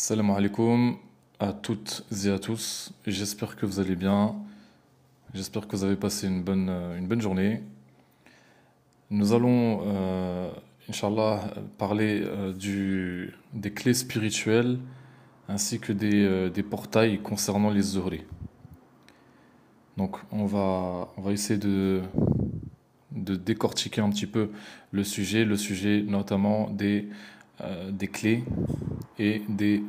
Salam alaikum à toutes et à tous. J'espère que vous allez bien. J'espère que vous avez passé une bonne journée. Nous allons, Inch'Allah, parler des clés spirituelles ainsi que des portails concernant les zuhri. Donc, on va essayer de décortiquer un petit peu le sujet notamment des clés et des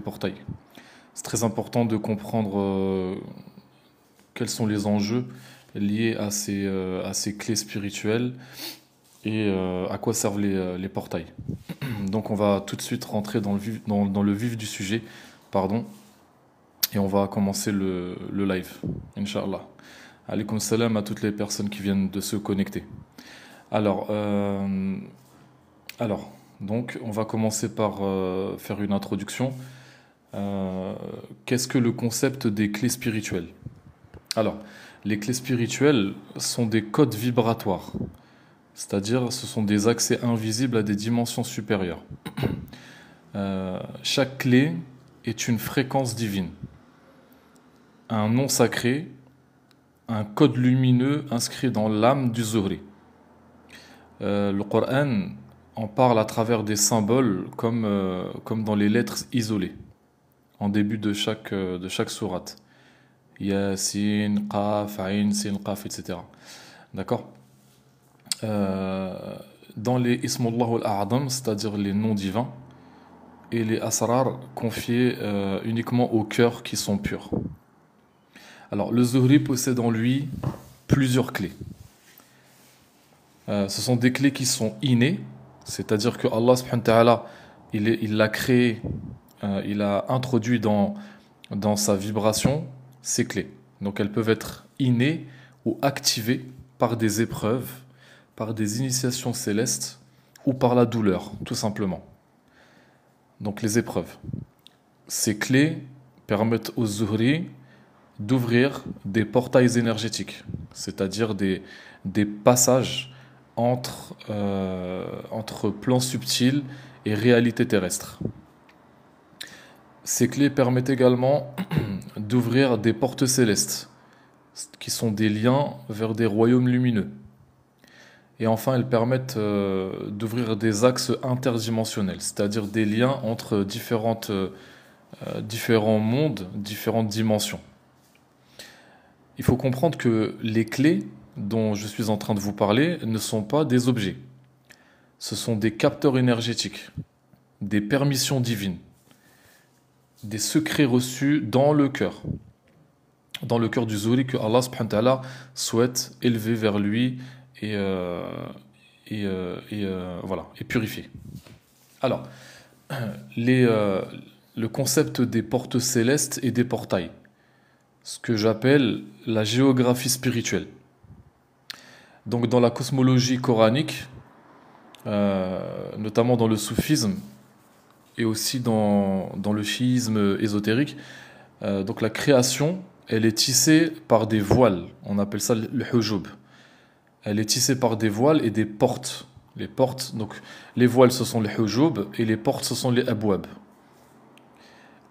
portails. C'est très important de comprendre quels sont les enjeux liés à ces clés spirituelles et à quoi servent les portails. Donc on va tout de suite rentrer dans le vif du sujet, pardon, et on va commencer le live, Inch'Allah. Alaykoum salam à toutes les personnes qui viennent de se connecter. Alors, euh, alors donc on va commencer par faire une introduction. Euh, Qu'est-ce que le concept des clés spirituelles? Alors, les clés spirituelles sont des codes vibratoires, c'est-à-dire ce sont des accès invisibles à des dimensions supérieures. Chaque clé est une fréquence divine, un nom sacré, un code lumineux inscrit dans l'âme du Zuhri. Le Coran en parle à travers des symboles comme dans les lettres isolées, en début de chaque sourate. Yasin, Qaf, Ain, Sin, Qaf, etc. D'accord? Dans les Ismullah al-A'dam, c'est-à-dire les noms divins, et les Asrar confiés uniquement aux cœurs qui sont purs. Alors, le Zuhri possède en lui plusieurs clés. Ce sont des clés qui sont innées, c'est-à-dire que Allah subhanahu wa ta'ala, il l'a créé, il a introduit dans sa vibration ces clés. Donc elles peuvent être innées ou activées par des épreuves, par des initiations célestes ou par la douleur, tout simplement. Donc les épreuves. Ces clés permettent aux Zuhri d'ouvrir des portails énergétiques, c'est-à-dire des passages entre plans subtils et réalité terrestre. Ces clés permettent également d'ouvrir des portes célestes, qui sont des liens vers des royaumes lumineux. Et enfin, elles permettent d'ouvrir des axes interdimensionnels, c'est-à-dire des liens entre différents mondes, différentes dimensions. Il faut comprendre que les clés dont je suis en train de vous parler ne sont pas des objets. Ce sont des capteurs énergétiques, des permissions divines, des secrets reçus dans le cœur du Zuhri que Allah subhanahu wa ta'ala souhaite élever vers lui et, voilà, et purifier. Alors, les, euh, le concept des portes célestes et des portails, ce que j'appelle la géographie spirituelle. Donc, dans la cosmologie coranique, notamment dans le soufisme et aussi dans le chiisme ésotérique, donc la création, elle est tissée par des voiles. On appelle ça le hujub. Elle est tissée par des voiles et des portes. Les portes, donc les voiles, ce sont les hujub et les portes, ce sont les abwab.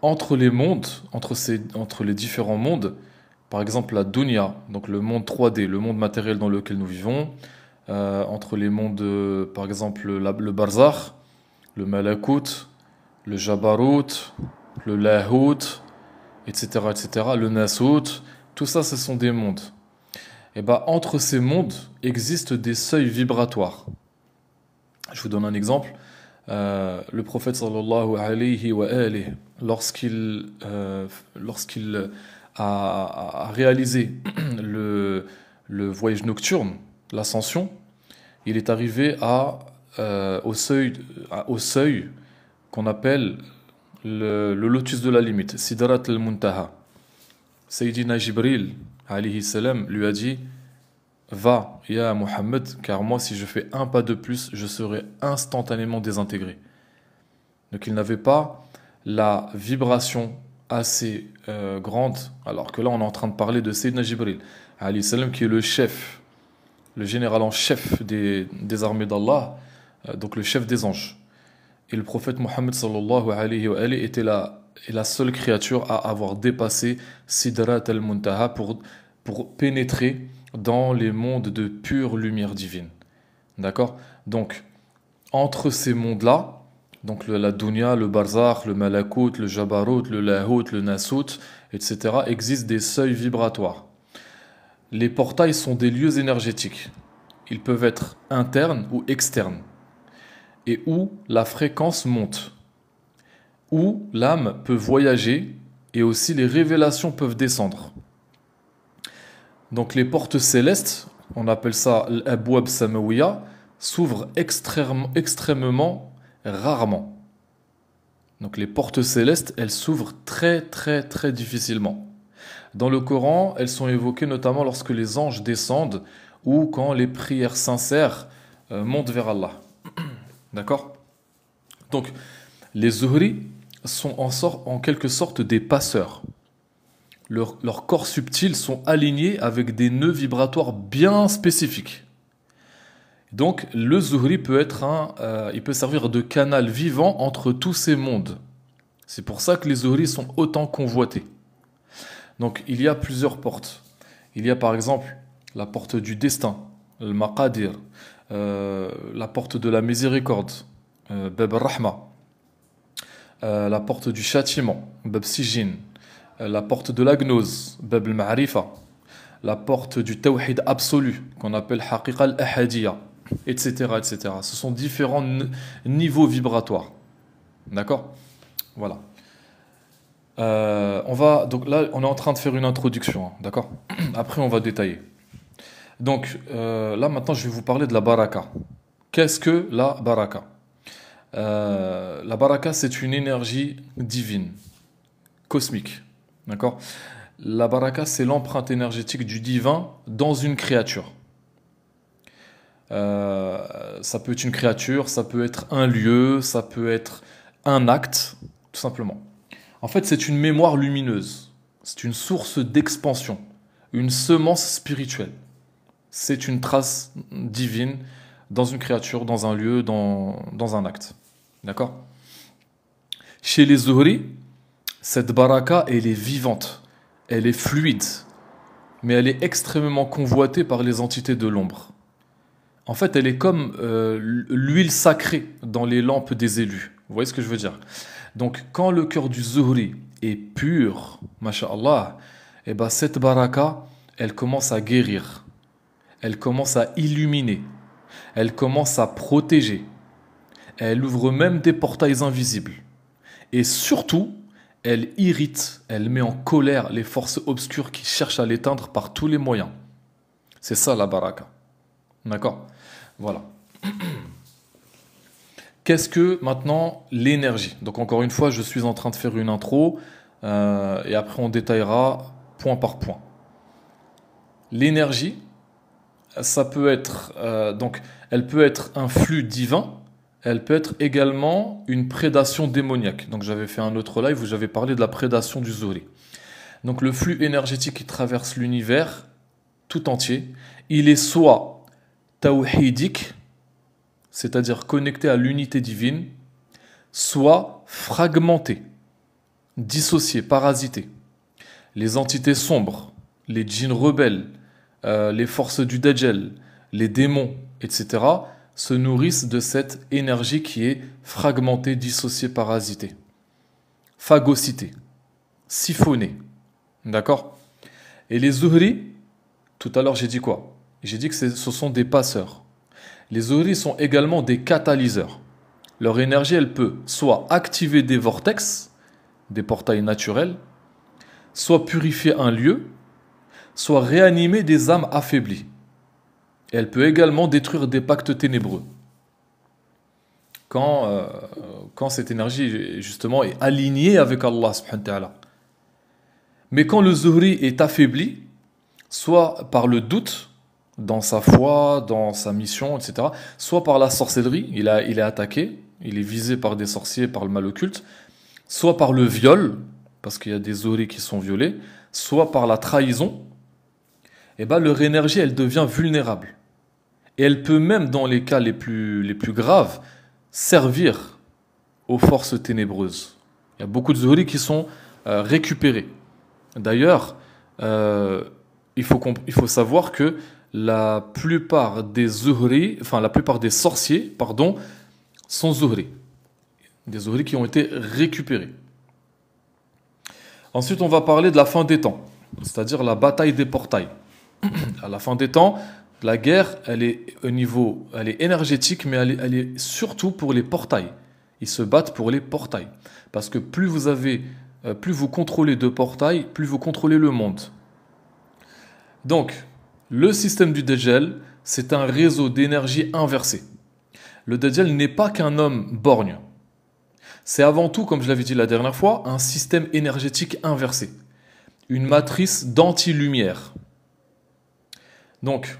Entre les mondes, entre les différents mondes, par exemple la dunya, donc le monde 3D, le monde matériel dans lequel nous vivons, entre les mondes, par exemple le barzakh, le malakut, le jabarut, le lahut, etc., etc., le nasut, tout ça, ce sont des mondes. Et ben, entre ces mondes existent des seuils vibratoires. Je vous donne un exemple. Le prophète sallallahu alayhi wa alihi, lorsqu'il a réalisé le voyage nocturne, l'ascension, il est arrivé au seuil qu'on appelle le lotus de la limite, Sidrat al-Muntaha. Sayyidina Jibril alayhi salam lui a dit: Va, ya Muhammad, car moi, si je fais un pas de plus, je serai instantanément désintégré. Donc il n'avait pas la vibration assez grande, alors que là, on est en train de parler de Sayyidina Jibril alayhi salam, qui est le chef, le général en chef des armées d'Allah, donc le chef des anges. Et le prophète Mohammed sallallahu alayhi wa alayhi était la seule créature à avoir dépassé Sidrat al-Muntaha pour pénétrer dans les mondes de pure lumière divine. D'accord? Donc, entre ces mondes-là, donc la dunya, le barzakh, le malakut, le jabarut, le lahut, le nasut, etc., existent des seuils vibratoires. Les portails sont des lieux énergétiques. Ils peuvent être internes ou externes, et où la fréquence monte, où l'âme peut voyager, et aussi les révélations peuvent descendre. Donc les portes célestes, on appelle ça l'abwab samawiya, s'ouvrent extrêmement rarement. Donc les portes célestes, elles s'ouvrent très très très difficilement. Dans le Coran, elles sont évoquées notamment lorsque les anges descendent ou quand les prières sincères montent vers Allah. D'accord? Donc les zuhri sont en quelque sorte des passeurs. Leurs corps subtils sont alignés avec des nœuds vibratoires bien spécifiques. Donc le zuhri peut il peut servir de canal vivant entre tous ces mondes. C'est pour ça que les zuhris sont autant convoités. Donc il y a plusieurs portes. Il y a par exemple la porte du destin, le maqadir, la porte de la miséricorde, bab al-rahma, la porte du châtiment, bab sijin, la porte de la gnose, bab al-ma'rifa, la porte du tawhid absolu, qu'on appelle haqiqa al-ahadiyya, etc., etc. Ce sont différents niveaux vibratoires. D'accord? Voilà. Donc là, on est en train de faire une introduction, hein, d'accord? Après, on va détailler. Donc là, maintenant, je vais vous parler de la baraka. Qu'est-ce que la baraka? La baraka, c'est une énergie divine, cosmique, d'accord? La baraka, c'est l'empreinte énergétique du divin dans une créature. Ça peut être une créature, ça peut être un lieu, ça peut être un acte, tout simplement. En fait, c'est une mémoire lumineuse, c'est une source d'expansion, une semence spirituelle. C'est une trace divine dans une créature, dans un lieu, dans un acte. D'accord? Chez les Zuhri, cette baraka, elle est vivante, elle est fluide, mais elle est extrêmement convoitée par les entités de l'ombre. En fait, elle est comme l'huile sacrée dans les lampes des élus. Vous voyez ce que je veux dire? Donc, quand le cœur du Zuhri est pur, masha'Allah, et ben cette baraka, elle commence à guérir, elle commence à illuminer, elle commence à protéger, elle ouvre même des portails invisibles. Et surtout, elle irrite, elle met en colère les forces obscures qui cherchent à l'éteindre par tous les moyens. C'est ça la baraka. D'accord? Voilà. Qu'est-ce que maintenant l'énergie? Donc encore une fois, je suis en train de faire une intro et après on détaillera point par point. L'énergie, ça peut être donc elle peut être un flux divin, elle peut être également une prédation démoniaque. Donc j'avais fait un autre live où j'avais parlé de la prédation du Zuhri. Donc le flux énergétique qui traverse l'univers tout entier, il est soit tawhidique, c'est-à-dire connecté à l'unité divine, soit fragmenté, dissocié, parasité. Les entités sombres, les djinns rebelles, les forces du Dajjal, les démons, etc., se nourrissent de cette énergie qui est fragmentée, dissociée, parasitée, phagocytée, siphonnée. D'accord? Et les Zuhri, tout à l'heure j'ai dit quoi? J'ai dit que ce sont des passeurs. Les Zuhri sont également des catalyseurs. Leur énergie, elle peut soit activer des vortex, des portails naturels, soit purifier un lieu, soit réanimer des âmes affaiblies. Et elle peut également détruire des pactes ténébreux. Quand cette énergie, justement, est alignée avec Allah subhanahu wa ta'ala. Mais quand le Zuhri est affaibli, soit par le doute, dans sa foi, dans sa mission, etc., soit par la sorcellerie, il est attaqué, il est visé par des sorciers, par le mal occulte, soit par le viol, parce qu'il y a des Zuhri qui sont violés, soit par la trahison, et ben leur énergie, elle devient vulnérable. Et elle peut même, dans les cas les plus graves, servir aux forces ténébreuses. Il y a beaucoup de zuhri qui sont récupérés. D'ailleurs, il faut savoir que la plupart des zuhri, enfin la plupart des sorciers, pardon, sont zuhri. Des zuhri qui ont été récupérés. Ensuite, on va parler de la fin des temps, c'est-à-dire la bataille des portails. À la fin des temps, la guerre, elle est énergétique, mais elle est surtout pour les portails. Ils se battent pour les portails. Parce que plus vous contrôlez de portails, plus vous contrôlez le monde. Donc, le système du Dajjal, c'est un réseau d'énergie inversé. Le Dajjal n'est pas qu'un homme borgne. C'est avant tout, comme je l'avais dit la dernière fois, un système énergétique inversé. Une matrice d'anti-lumière. Donc,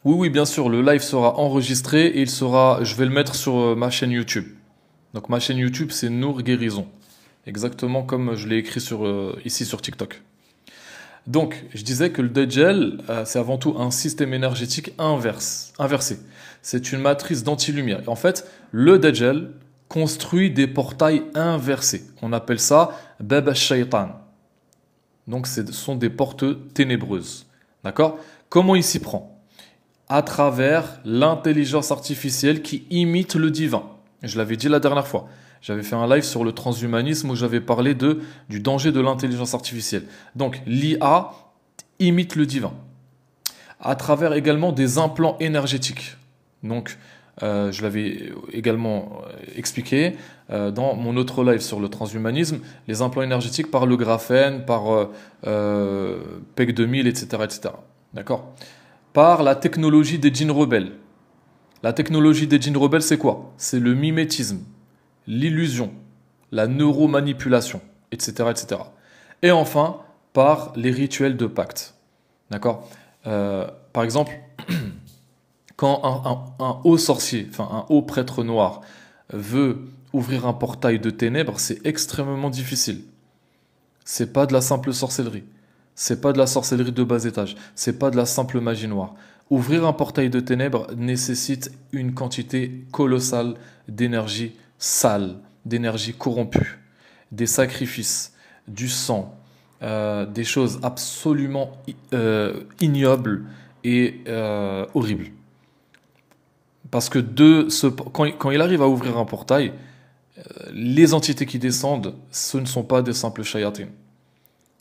oui, bien sûr, le live sera enregistré et je vais le mettre sur ma chaîne YouTube. Donc ma chaîne YouTube, c'est Nour Guérison. Exactement comme je l'ai écrit ici sur TikTok. Donc, je disais que le Dajjal, c'est avant tout un système énergétique inversé. C'est une matrice d'anti-lumière. En fait, le Dajjal construit des portails inversés. On appelle ça Bab al-Shaytan. Donc, ce sont des portes ténébreuses. D'accord? Comment il s'y prend? À travers l'intelligence artificielle qui imite le divin. Je l'avais dit la dernière fois. J'avais fait un live sur le transhumanisme où j'avais parlé du danger de l'intelligence artificielle. Donc, l'IA imite le divin. À travers également des implants énergétiques. Donc, je l'avais également expliqué dans mon autre live sur le transhumanisme, les implants énergétiques par le graphène, par PEC 2000, etc. etc. D'accord? Par la technologie des djinns rebelles. La technologie des djinns rebelles, c'est quoi? C'est le mimétisme, l'illusion, la neuromanipulation, etc., etc. Et enfin, par les rituels de pacte. D'accord? Par exemple, quand un haut sorcier, enfin un haut prêtre noir, veut ouvrir un portail de ténèbres, c'est extrêmement difficile. C'est pas de la simple sorcellerie. C'est pas de la sorcellerie de bas étage. C'est pas de la simple magie noire. Ouvrir un portail de ténèbres nécessite une quantité colossale d'énergie sale, d'énergie corrompue, des sacrifices, du sang, des choses absolument ignobles et horribles. Parce que quand il arrive à ouvrir un portail, les entités qui descendent, ce ne sont pas des simples shayatins.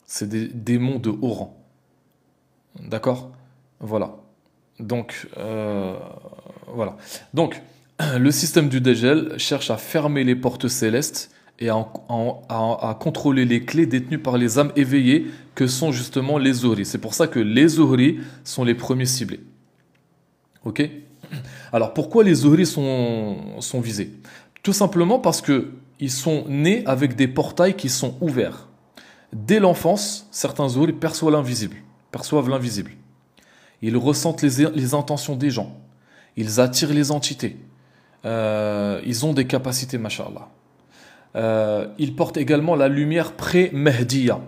C'est des démons de haut rang. D'accord? Voilà. Donc, voilà. Donc, le système du Dajjal cherche à fermer les portes célestes et à contrôler les clés détenues par les âmes éveillées que sont justement les Zuhri. C'est pour ça que les Zuhri sont les premiers ciblés. Ok? Alors, pourquoi les Zuhri sont visés? Tout simplement parce qu'ils sont nés avec des portails qui sont ouverts. Dès l'enfance, certains Zuhri perçoivent l'invisible. Ils ressentent les intentions des gens. Ils attirent les entités. Ils ont des capacités, mashallah. Ils portent également la lumière pré-Mehdiya.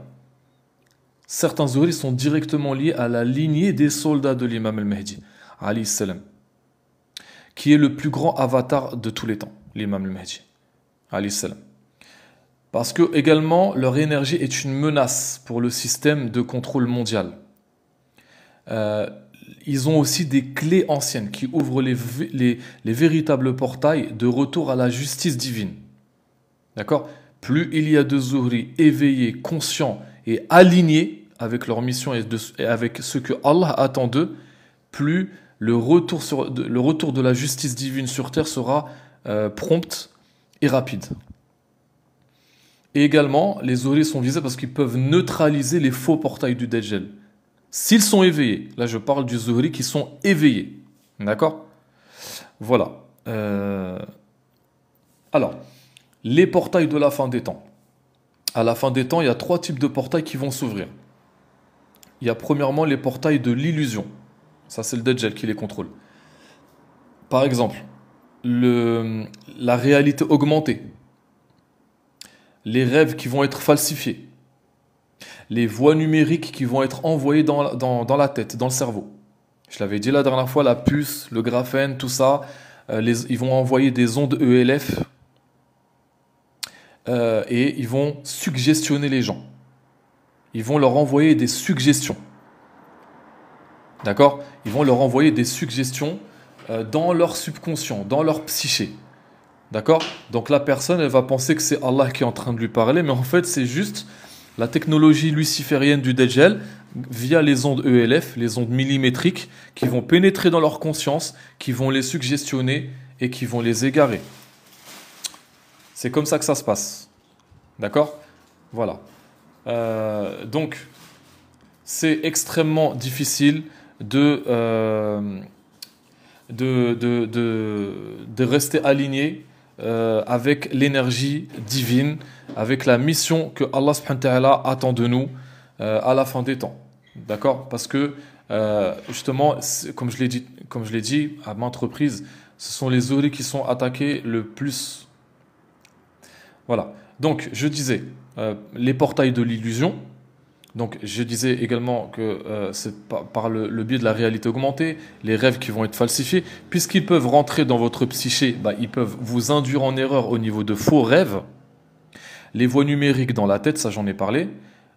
Certains Zuhri sont directement liés à la lignée des soldats de l'imam al-Mahdi, alayhi salam, qui est le plus grand avatar de tous les temps, l'imam al-Mahdi, alayhi salam. Parce que également leur énergie est une menace pour le système de contrôle mondial. Ils ont aussi des clés anciennes qui ouvrent les véritables portails de retour à la justice divine. D'accord? Plus il y a de Zuhri éveillés, conscients et alignés avec leur mission et avec ce que Allah attend d'eux, plus le retour de la justice divine sur terre sera prompt et rapide. Et également, les Zuhri sont visés parce qu'ils peuvent neutraliser les faux portails du Dajjal. S'ils sont éveillés, là je parle du Zuhri qui sont éveillés. D'accord? Voilà. Alors, les portails de la fin des temps. À la fin des temps, il y a 3 types de portails qui vont s'ouvrir. Il y a premièrement les portails de l'illusion. Ça, c'est le Dajjal qui les contrôle. Par exemple, la réalité augmentée. Les rêves qui vont être falsifiés. Les voix numériques qui vont être envoyées dans la tête, dans le cerveau. Je l'avais dit la dernière fois, la puce, le graphène, tout ça, ils vont envoyer des ondes ELF et ils vont suggestionner les gens. Ils vont leur envoyer des suggestions. D'accord? Ils vont leur envoyer des suggestions dans leur subconscient, dans leur psyché. D'accord? Donc la personne, elle va penser que c'est Allah qui est en train de lui parler, mais en fait, c'est juste la technologie luciférienne du Dajjal via les ondes ELF, les ondes millimétriques, qui vont pénétrer dans leur conscience, qui vont les suggestionner et qui vont les égarer. C'est comme ça que ça se passe. D'accord? Voilà. Donc, c'est extrêmement difficile de rester aligné avec l'énergie divine, avec la mission que Allah subhanahu wa ta'ala attend de nous à la fin des temps. D'accord? Parce que justement, comme je l'ai dit à maintes reprises, ce sont les zuhris qui sont attaqués le plus. Voilà. Donc, je disais, les portails de l'illusion. Donc, je disais également que c'est par le biais de la réalité augmentée, les rêves qui vont être falsifiés, puisqu'ils peuvent rentrer dans votre psyché, ils peuvent vous induire en erreur au niveau de faux rêves, les voies numériques dans la tête, ça j'en ai parlé,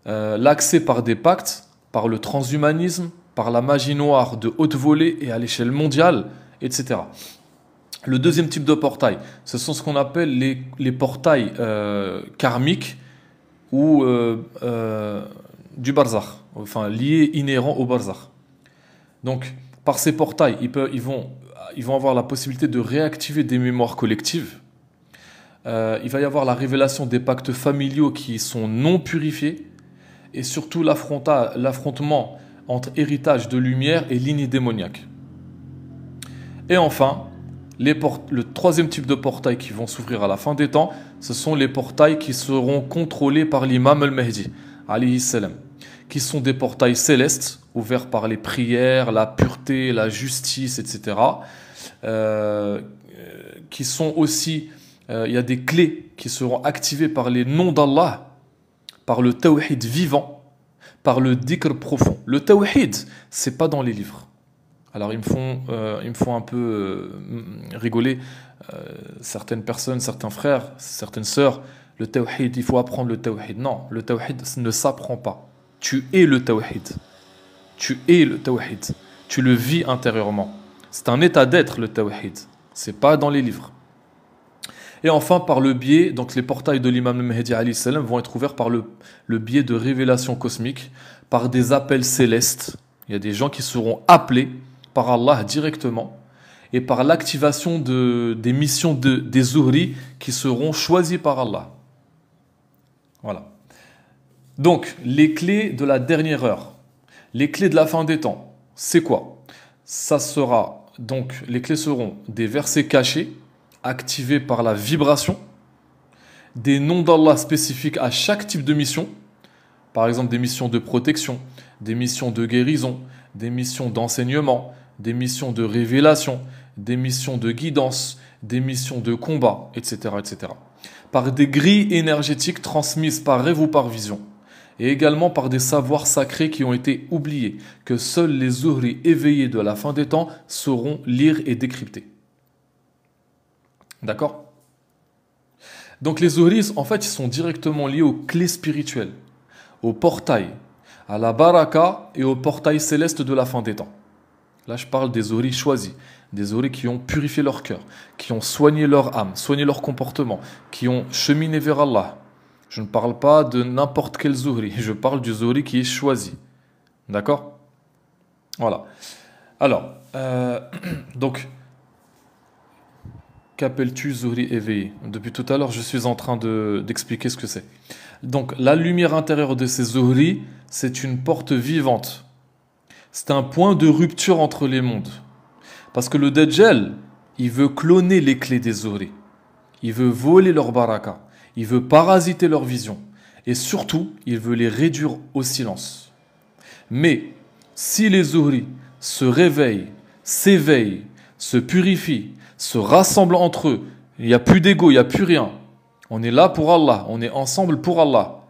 l'accès par des pactes, par le transhumanisme, par la magie noire de haute volée et à l'échelle mondiale, etc. Le deuxième type de portail, ce sont ce qu'on appelle les portails karmiques ou du barzakh, enfin liés, inhérents au barzakh. Donc, par ces portails, ils vont avoir la possibilité de réactiver des mémoires collectives. Il va y avoir la révélation des pactes familiaux qui sont non purifiés et surtout l'affrontement entre héritage de lumière et lignée démoniaque. Et enfin, le troisième type de portail qui vont s'ouvrir à la fin des temps, ce sont les portails qui seront contrôlés par l'imam al-Mahdi, alayhi salam, qui sont des portails célestes, ouverts par les prières, la pureté, la justice, etc. Qui sont aussi, il y a des clés qui seront activées par les noms d'Allah, par le tawhid vivant, par le dhikr profond. Le tawhid, c'est pas dans les livres. Alors ils me font un peu rigoler certaines personnes, certains frères, certaines sœurs. Le tawhid, il faut apprendre le tawhid. Non, le tawhid ne s'apprend pas. Tu es le tawhid. Tu es le tawhid. Tu le vis intérieurement. C'est un état d'être le tawhid. C'est pas dans les livres. Et enfin, par le biais, donc les portails de l'imam al-Mahdi alayhi salam vont être ouverts par le biais de révélations cosmiques, par des appels célestes. Il y a des gens qui seront appelés par Allah directement et par l'activation des missions des zuhris qui seront choisis par Allah. Voilà. Donc, les clés de la dernière heure, les clés de la fin des temps, c'est quoi? Ça sera, donc, les clés seront des versets cachés, activés par la vibration, des noms d'Allah spécifiques à chaque type de mission, par exemple des missions de protection, des missions de guérison, des missions d'enseignement, des missions de révélation, des missions de guidance, des missions de combat, etc., etc. Par des grilles énergétiques transmises par rêve ou par vision, et également par des savoirs sacrés qui ont été oubliés, que seuls les zuhris éveillés de la fin des temps sauront lire et décrypter. D'accord? Donc les zuhris, en fait, ils sont directement liés aux clés spirituelles, au portail, à la baraka et au portail céleste de la fin des temps. Là, je parle des zuhris choisis, des zuhris qui ont purifié leur cœur, qui ont soigné leur âme, soigné leur comportement, qui ont cheminé vers Allah. Je ne parle pas de n'importe quel zuhri, je parle du zuhri qui est choisi. D'accord? Voilà. Alors, donc, qu'appelles-tu zuhri éveillé? Depuis tout à l'heure, je suis en train d'expliquer ce que c'est. Donc, la lumière intérieure de ces zuhri, c'est une porte vivante. C'est un point de rupture entre les mondes. Parce que le Dajjal, il veut cloner les clés des zuhri. Il veut voler leur baraka. Il veut parasiter leur vision. Et surtout, il veut les réduire au silence. Mais, si les zuhri se réveillent, s'éveillent, se purifient, se rassemblent entre eux, il n'y a plus d'ego, il n'y a plus rien. On est là pour Allah, on est ensemble pour Allah.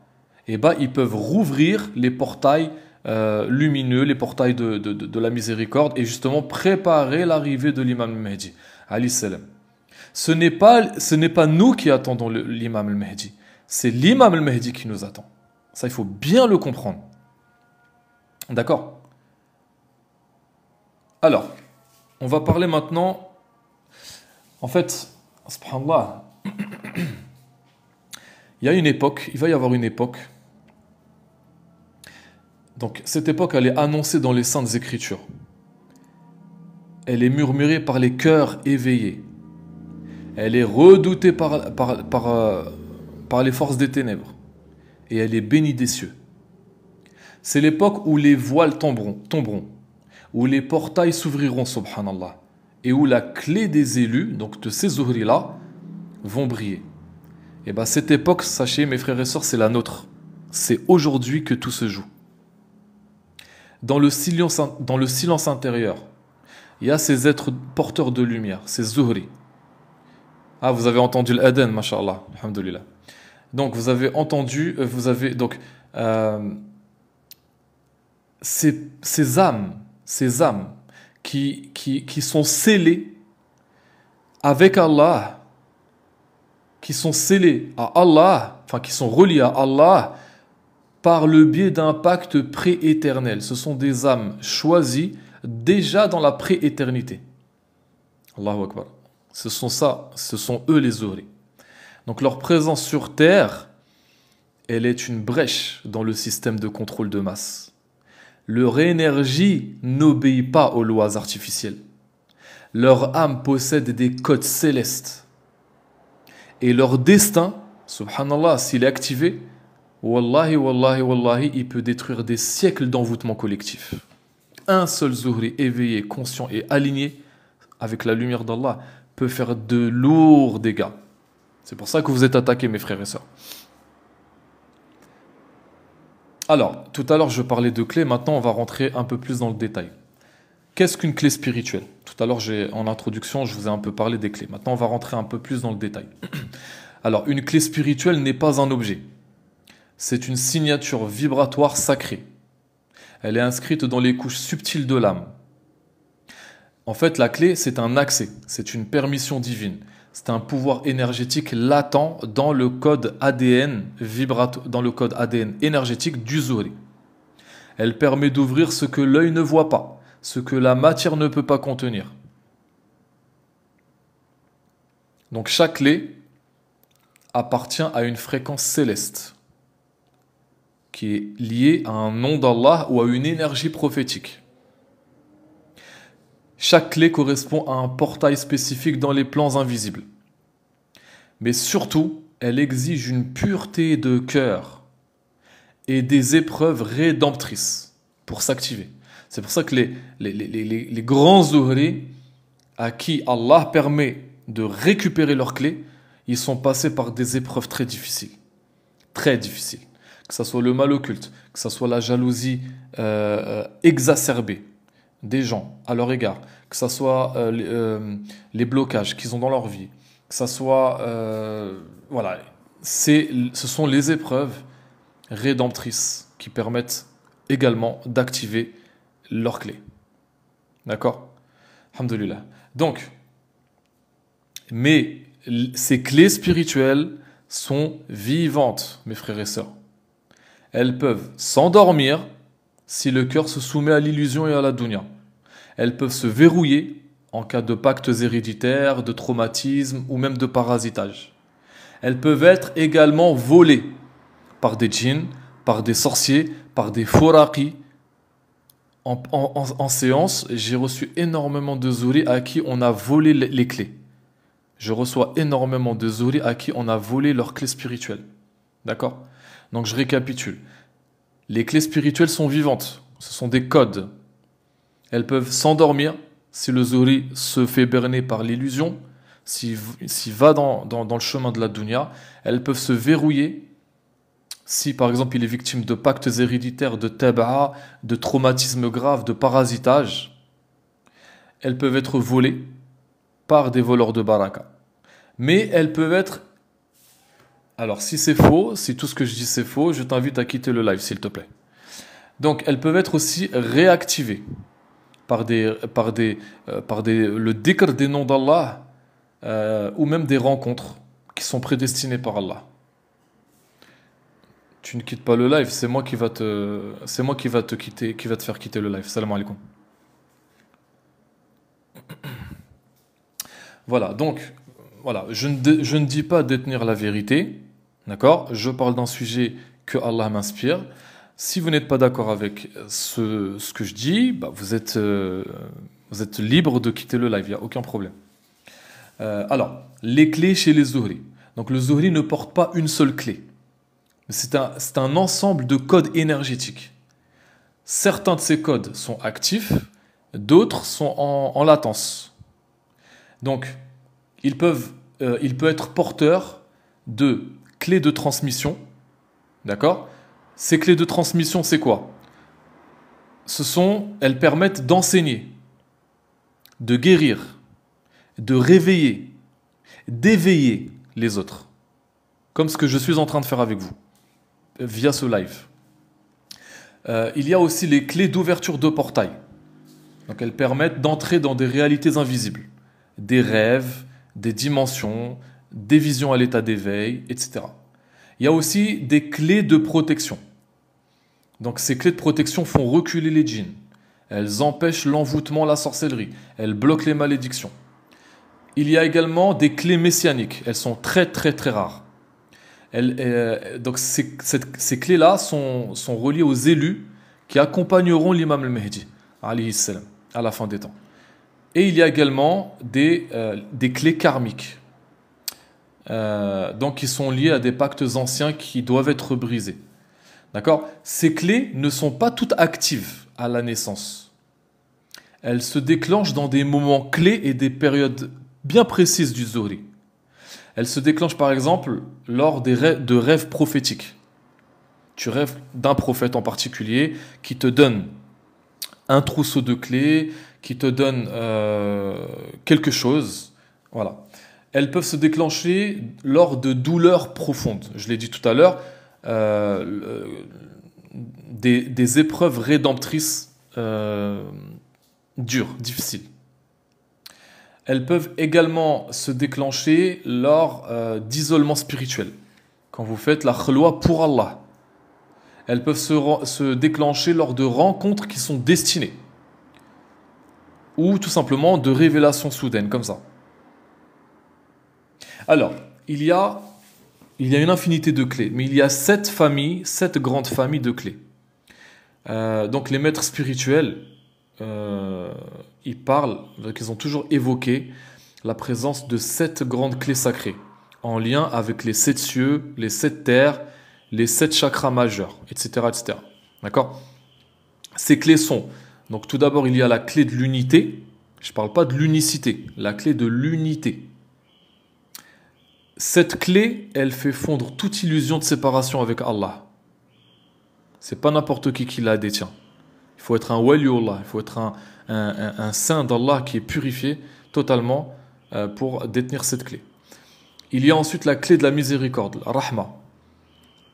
Et ils peuvent rouvrir les portails lumineux, les portails de la miséricorde et justement préparer l'arrivée de l'imam al-Mahdi, alayhi salam. Ce n'est pas nous qui attendons l'imam al-Mahdi. C'est l'imam al-Mahdi qui nous attend. Ça, il faut bien le comprendre. D'accord? Alors, on va parler maintenant. En fait, subhanallah, il y a une époque, il va y avoir une époque. Donc, cette époque, elle est annoncée dans les Saintes Écritures. Elle est murmurée par les cœurs éveillés. Elle est redoutée par les forces des ténèbres. Et elle est bénie des cieux. C'est l'époque où les voiles tomberont, où les portails s'ouvriront, subhanallah, et où la clé des élus, donc de ces zuhri-là, vont briller. Et bien cette époque, sachez mes frères et sœurs, c'est la nôtre. C'est aujourd'hui que tout se joue. Dans le silence intérieur, il y a ces êtres porteurs de lumière, ces zuhri. Ah, vous avez entendu l'adhan, mashallah, alhamdoulilah. Donc vous avez entendu, ces âmes qui sont scellées avec Allah, qui sont scellées à Allah, enfin qui sont reliées à Allah par le biais d'un pacte prééternel. Ce sont des âmes choisies déjà dans la prééternité. Allahu Akbar. Ce sont eux les zuhri. Donc leur présence sur terre, elle est une brèche dans le système de contrôle de masse. Leur énergie n'obéit pas aux lois artificielles. Leur âme possède des codes célestes. Et leur destin, subhanallah, s'il est activé, wallahi, wallahi, wallahi, il peut détruire des siècles d'envoûtement collectif. Un seul zuhri éveillé, conscient et aligné avec la lumière d'Allah peut faire de lourds dégâts. C'est pour ça que vous êtes attaqués, mes frères et sœurs. Alors, tout à l'heure, je parlais de clés. Maintenant, on va rentrer un peu plus dans le détail. Qu'est-ce qu'une clé spirituelle? Tout à l'heure, en introduction, je vous ai un peu parlé des clés. Maintenant, on va rentrer un peu plus dans le détail. Alors, une clé spirituelle n'est pas un objet. C'est une signature vibratoire sacrée. Elle est inscrite dans les couches subtiles de l'âme. En fait, la clé, c'est un accès. C'est une permission divine. C'est un pouvoir énergétique latent dans le code ADN dans le code ADN énergétique du zuhri. Elle permet d'ouvrir ce que l'œil ne voit pas, ce que la matière ne peut pas contenir. Donc chaque clé appartient à une fréquence céleste qui est liée à un nom d'Allah ou à une énergie prophétique. Chaque clé correspond à un portail spécifique dans les plans invisibles. Mais surtout, elle exige une pureté de cœur et des épreuves rédemptrices pour s'activer. C'est pour ça que les grands zuhri à qui Allah permet de récupérer leurs clés, ils sont passés par des épreuves très difficiles. Très difficiles. Que ce soit le mal occulte, que ce soit la jalousie exacerbée des gens à leur égard, que ce soit les blocages qu'ils ont dans leur vie, que ce soit... voilà, ce sont les épreuves rédemptrices qui permettent également d'activer leurs clés. D'accord? Alhamdulillah. Donc, mais ces clés spirituelles sont vivantes, mes frères et sœurs. Elles peuvent s'endormir si le cœur se soumet à l'illusion et à la dunya. Elles peuvent se verrouiller en cas de pactes héréditaires, de traumatisme ou même de parasitage. Elles peuvent être également volées par des djinns, par des sorciers, par des furaqis. En séance, j'ai reçu énormément de zuhri à qui on a volé les clés. Je reçois énormément de zuhri à qui on a volé leurs clés spirituelles. D'accord? Donc je récapitule. Les clés spirituelles sont vivantes. Ce sont des codes. Elles peuvent s'endormir si le zuhri se fait berner par l'illusion, s'il va dans le chemin de la dunya. Elles peuvent se verrouiller si par exemple il est victime de pactes héréditaires, de taba'a, de traumatismes graves, de parasitage. Elles peuvent être volées par des voleurs de baraka. Mais elles peuvent être... Alors si c'est faux, si tout ce que je dis c'est faux, je t'invite à quitter le live s'il te plaît. Donc elles peuvent être aussi réactivées par le dhikr des noms d'Allah ou même des rencontres qui sont prédestinées par Allah. Tu ne quittes pas le live, c'est moi qui va te quitter, qui va te faire quitter le live. Salam alaikum. Voilà, donc, voilà, je ne dis pas détenir la vérité, d'accord? Je parle d'un sujet que Allah m'inspire. Si vous n'êtes pas d'accord avec ce que je dis, bah, vous êtes libre de quitter le live, il n'y a aucun problème. Alors, les clés chez les Zuhri. Donc, le Zuhri ne porte pas une seule clé. C'est un ensemble de codes énergétiques. Certains de ces codes sont actifs, d'autres sont en latence. Donc, il peut être porteur de clés de transmission. D'accord? Ces clés de transmission, c'est quoi? Elles permettent d'enseigner, de guérir, de réveiller, d'éveiller les autres. Comme ce que je suis en train de faire avec vous, via ce live. Il y a aussi les clés d'ouverture de portail. Donc elles permettent d'entrer dans des réalités invisibles, des rêves, des dimensions, des visions à l'état d'éveil, etc. Il y a aussi des clés de protection. Donc ces clés de protection font reculer les djinns. Elles empêchent l'envoûtement, la sorcellerie. Elles bloquent les malédictions. Il y a également des clés messianiques. Elles sont très très très rares. Donc ces clés-là sont reliées aux élus qui accompagneront l'imam al-Mahdi, alayhi salam, à la fin des temps. Et il y a également des clés karmiques, donc qui sont liées à des pactes anciens qui doivent être brisés. D'accord? Ces clés ne sont pas toutes actives à la naissance. Elles se déclenchent dans des moments clés et des périodes bien précises du Zuhri. Elles se déclenchent par exemple lors de rêves prophétiques. Tu rêves d'un prophète en particulier qui te donne un trousseau de clés, qui te donne quelque chose. Voilà. Elles peuvent se déclencher lors de douleurs profondes. Je l'ai dit tout à l'heure, des épreuves rédemptrices dures, difficiles. Elles peuvent également se déclencher lors d'isolement spirituel. Quand vous faites la khloua pour Allah. Elles peuvent se déclencher lors de rencontres qui sont destinées. Ou tout simplement de révélations soudaines, comme ça. Alors, il y a une infinité de clés, mais il y a 7 grandes familles de clés. Donc les maîtres spirituels, ils ont toujours évoqué la présence de 7 grandes clés sacrées, en lien avec les 7 cieux, les 7 terres, les 7 chakras majeurs, etc. etc. D'accord? Ces clés sont, donc tout d'abord il y a la clé de l'unité, je ne parle pas de l'unicité, la clé de l'unité. Cette clé, elle fait fondre toute illusion de séparation avec Allah. C'est pas n'importe qui la détient. Il faut être un waliullah, il faut être un saint d'Allah qui est purifié totalement pour détenir cette clé. Il y a ensuite la clé de la miséricorde, la rahma.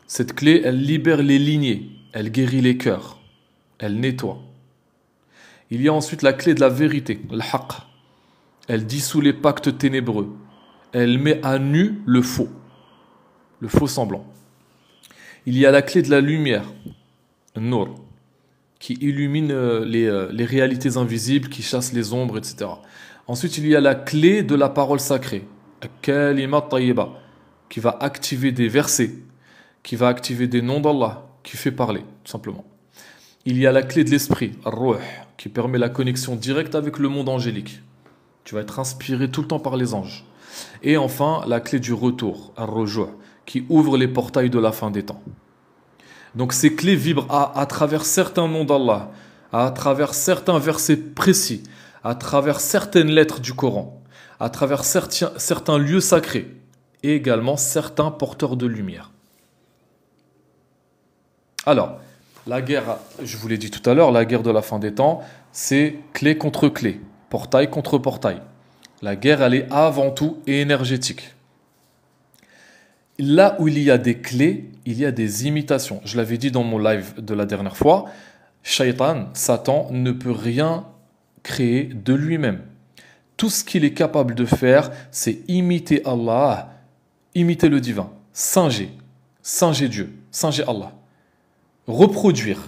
Cette clé, elle libère les lignées, elle guérit les cœurs, elle nettoie. Il y a ensuite la clé de la vérité, le haqq. Elle dissout les pactes ténébreux. Elle met à nu le faux semblant. Il y a la clé de la lumière, Nour, qui illumine les réalités invisibles, qui chasse les ombres, etc. Ensuite, il y a la clé de la parole sacrée, Kalima Tayyiba, qui va activer des versets, qui va activer des noms d'Allah, qui fait parler, tout simplement. Il y a la clé de l'esprit, Ar-Ruh, qui permet la connexion directe avec le monde angélique. Tu vas être inspiré tout le temps par les anges. Et enfin, la clé du retour, Ar-Ruju', qui ouvre les portails de la fin des temps. Donc ces clés vibrent à travers certains noms d'Allah, à travers certains versets précis, à travers certaines lettres du Coran, à travers certains lieux sacrés, et également certains porteurs de lumière. Alors, la guerre, je vous l'ai dit tout à l'heure, la guerre de la fin des temps, c'est clé contre clé, portail contre portail. La guerre, elle est avant tout énergétique. Là où il y a des clés, il y a des imitations. Je l'avais dit dans mon live de la dernière fois, Shaitan, Satan, ne peut rien créer de lui-même. Tout ce qu'il est capable de faire, c'est imiter Allah, imiter le divin, singer Dieu. singer Allah, reproduire,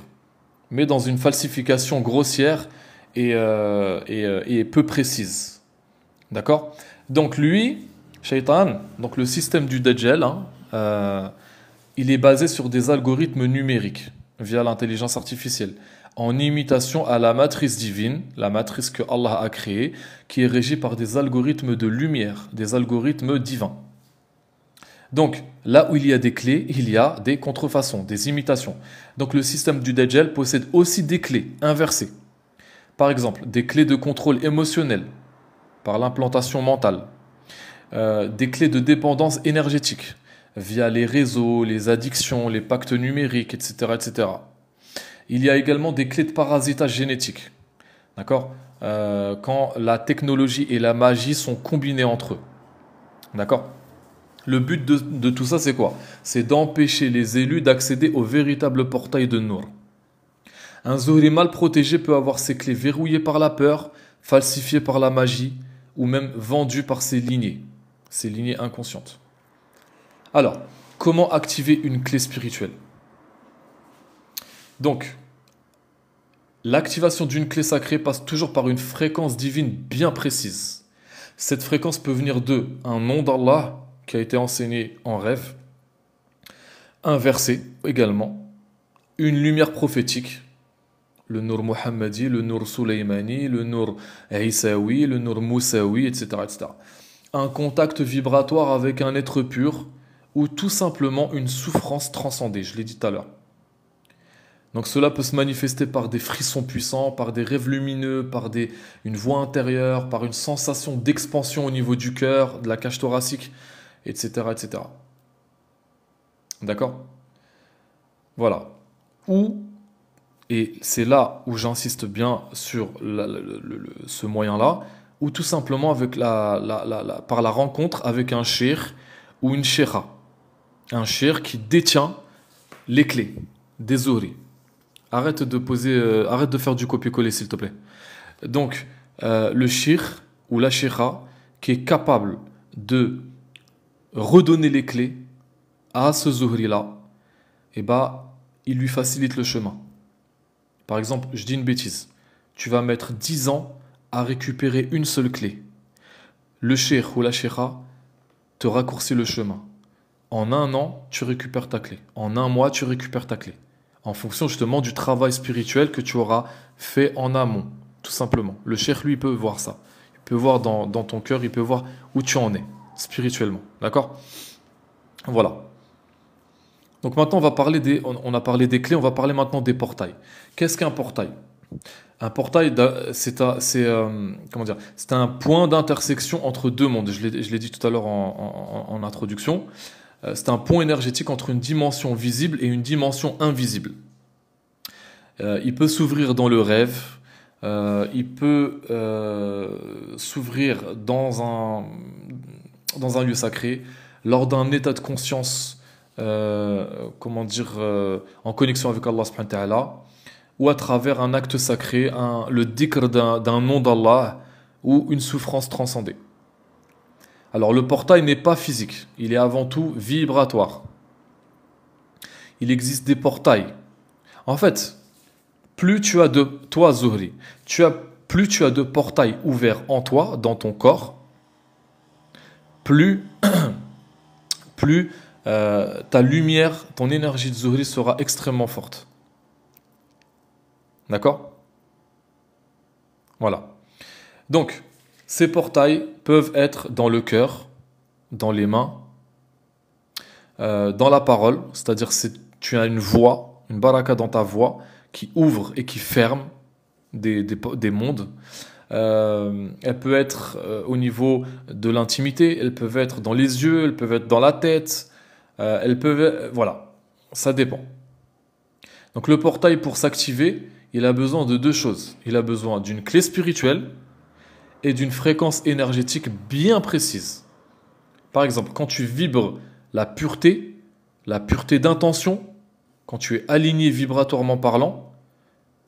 mais dans une falsification grossière et peu précise. D'accord? Donc lui, Shaitan, donc le système du Dajjal, hein, il est basé sur des algorithmes numériques via l'intelligence artificielle, en imitation à la matrice divine, la matrice que Allah a créée, qui est régie par des algorithmes de lumière, des algorithmes divins. Donc, là où il y a des clés, il y a des contrefaçons, des imitations. Donc, le système du Dajjal possède aussi des clés inversées. Par exemple, des clés de contrôle émotionnel par l'implantation mentale, des clés de dépendance énergétique via les réseaux, les addictions, les pactes numériques, etc., etc. Il y a également des clés de parasitage génétique. D'accord? Quand la technologie et la magie sont combinées entre eux. D'accord? Le but de tout ça, c'est quoi? C'est d'empêcher les élus d'accéder au véritable portail de Nour. Un Zuhri mal protégé peut avoir ses clés verrouillées par la peur, falsifiées par la magie, ou même vendues par ses lignées inconscientes. Alors, comment activer une clé spirituelle? Donc, l'activation d'une clé sacrée passe toujours par une fréquence divine bien précise. Cette fréquence peut venir de un nom d'Allah qui a été enseigné en rêve, un verset également, une lumière prophétique, le Nour Muhammadi, le Nour Sulaymani, le Nour Isawi, le Nour Moussawi, etc., etc. Un contact vibratoire avec un être pur ou tout simplement une souffrance transcendée, je l'ai dit tout à l'heure. Donc cela peut se manifester par des frissons puissants, par des rêves lumineux, par une voix intérieure, par une sensation d'expansion au niveau du cœur, de la cage thoracique, etc., etc. D'accord? Voilà. Et c'est là où j'insiste bien sur ce moyen-là, ou tout simplement par la rencontre avec un shir ou une shira. Un shir qui détient les clés des Zuhri. Arrête de faire du copier-coller, s'il te plaît. Donc, le shir ou la shira qui est capable de redonner les clés à ce Zuhri-là, il lui facilite le chemin. Par exemple, je dis une bêtise. Tu vas mettre 10 ans à récupérer une seule clé. Le shir ou la shira te raccourcit le chemin. En 1 an, tu récupères ta clé. En 1 mois, tu récupères ta clé. En fonction justement du travail spirituel que tu auras fait en amont, tout simplement. Le cheikh, lui, peut voir ça. Il peut voir dans ton cœur, il peut voir où tu en es, spirituellement. D'accord? Voilà. Donc maintenant, on a parlé des clés, on va parler maintenant des portails. Qu'est-ce qu'un portail? Un portail, c'est un point d'intersection entre deux mondes. Je l'ai dit tout à l'heure en introduction. C'est un pont énergétique entre une dimension visible et une dimension invisible. Il peut s'ouvrir dans le rêve, il peut s'ouvrir dans un lieu sacré, lors d'un état de conscience, en connexion avec Allah subhanahu wa ta'ala, ou à travers un acte sacré, le dhikr d'un nom d'Allah, ou une souffrance transcendée. Alors le portail n'est pas physique, il est avant tout vibratoire. Il existe des portails. En fait, plus tu as de toi, Zuhri, plus tu as de portails ouverts en toi, dans ton corps, plus ta lumière, ton énergie de Zuhri sera extrêmement forte. D'accord? Voilà. Donc, ces portails peuvent être dans le cœur, dans les mains, dans la parole, c'est-à-dire tu as une voix, une baraka dans ta voix qui ouvre et qui ferme des mondes. Elle peut être au niveau de l'intimité, elles peuvent être dans les yeux, elles peuvent être dans la tête, voilà, ça dépend. Donc le portail, pour s'activer, il a besoin de 2 choses. Il a besoin d'une clé spirituelle et d'une fréquence énergétique bien précise. Par exemple, quand tu vibres la pureté d'intention, quand tu es aligné vibratoirement parlant,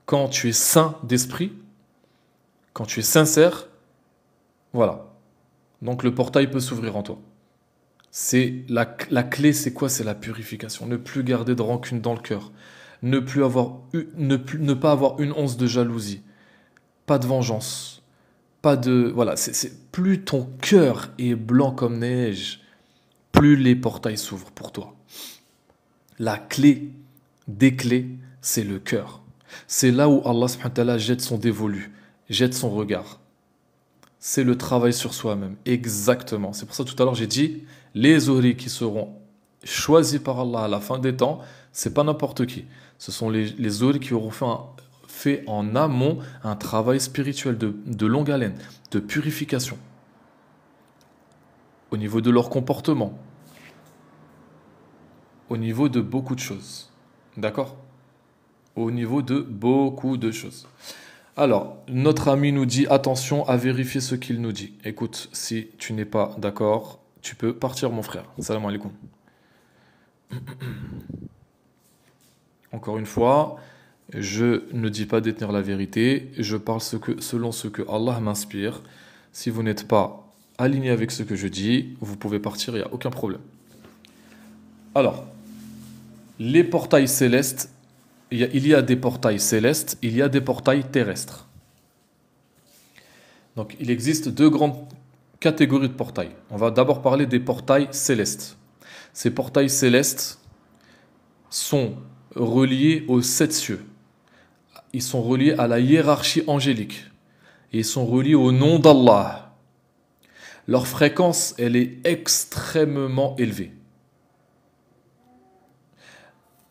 quand tu es sain d'esprit, quand tu es sincère, voilà. Donc le portail peut s'ouvrir en toi. La clé, c'est quoi? C'est la purification. Ne plus garder de rancune dans le cœur. Ne pas avoir une once de jalousie. Pas de vengeance. Pas de... Voilà, plus ton cœur est blanc comme neige, plus les portails s'ouvrent pour toi. La clé des clés, c'est le cœur. C'est là où Allah subhanahu wa ta'ala jette son dévolu, jette son regard. C'est le travail sur soi-même. Exactement. C'est pour ça tout à l'heure j'ai dit, les zuhri qui seront choisis par Allah à la fin des temps, c'est pas n'importe qui. Ce sont les zuhri qui auront fait en amont un travail spirituel de longue haleine, de purification. Au niveau de leur comportement. Au niveau de beaucoup de choses. D'accord? Au niveau de beaucoup de choses. Alors, notre ami nous dit attention à vérifier ce qu'il nous dit. Écoute, si tu n'es pas d'accord, tu peux partir, mon frère. Salam alaikum. Encore une fois, je ne dis pas détenir la vérité, je parle selon ce que Allah m'inspire. Si vous n'êtes pas aligné avec ce que je dis, vous pouvez partir, il n'y a aucun problème. Alors, les portails célestes, il y a des portails célestes, il y a des portails terrestres. Donc il existe deux grandes catégories de portails. On va d'abord parler des portails célestes. Ces portails célestes sont reliés aux sept cieux. Ils sont reliés à la hiérarchie angélique. Et ils sont reliés au nom d'Allah. Leur fréquence, elle est extrêmement élevée.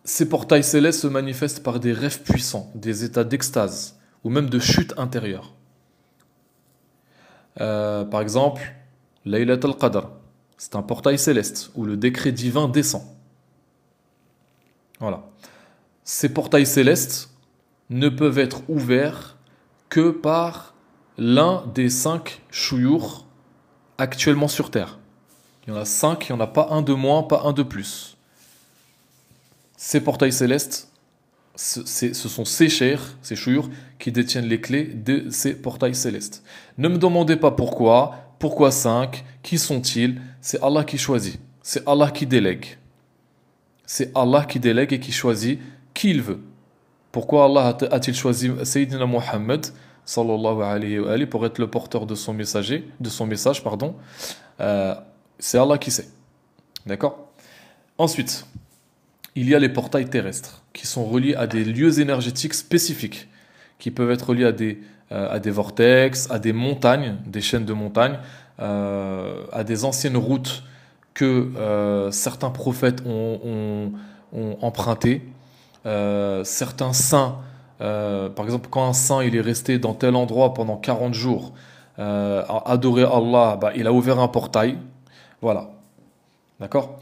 Ces portails célestes se manifestent par des rêves puissants, des états d'extase ou même de chute intérieure. Par exemple, Laylat al-Qadr, c'est un portail céleste où le décret divin descend. Voilà. Ces portails célestes ne peuvent être ouverts que par l'un des 5 chouyours actuellement sur Terre. Il y en a 5, il n'y en a pas un de moins, pas un de plus. Ces portails célestes, ce sont ces chers, ces chouyours, qui détiennent les clés de ces portails célestes. Ne me demandez pas pourquoi 5, qui sont-ils? C'est Allah qui choisit, c'est Allah qui délègue. C'est Allah qui délègue et qui choisit qui il veut. Pourquoi Allah a-t-il choisi Sayyidina Muhammad sallallahu alayhi wa alihi, pour être le porteur de son message, c'est Allah qui sait. D'accord? Ensuite, il y a les portails terrestres qui sont reliés à des lieux énergétiques spécifiques, qui peuvent être reliés à des vortex, à des montagnes, des chaînes de montagnes, à des anciennes routes que certains prophètes ont empruntées. Certains saints, par exemple, quand un saint il est resté dans tel endroit pendant 40 jours à adorer Allah, il a ouvert un portail. Voilà. D'accord?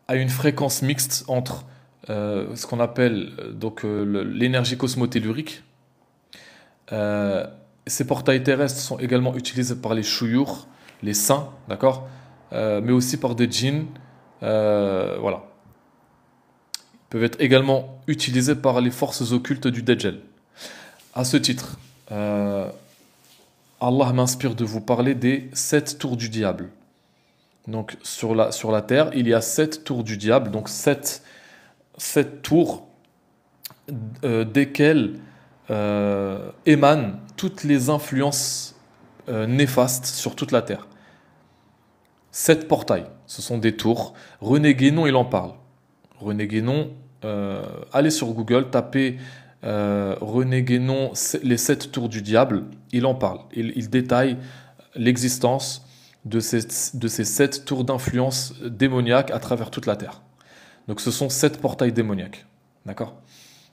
À une fréquence mixte entre ce qu'on appelle l'énergie cosmotellurique. Ces portails terrestres sont également utilisés par les chouyours, les saints, d'accord, mais aussi par des djinns, voilà. Ils peuvent être également utilisés par les forces occultes du Dajjal. À ce titre, Allah m'inspire de vous parler des 7 tours du diable. Donc sur la terre, il y a 7 tours du diable, donc 7 tours desquelles émanent toutes les influences néfastes sur toute la terre. 7 portails, ce sont des tours. René Guénon, il en parle. René Guénon, allez sur Google, tapez René Guénon, les 7 tours du diable, il en parle. Il détaille l'existence de ces 7 tours d'influence démoniaque à travers toute la terre. Donc ce sont 7 portails démoniaques. D'accord?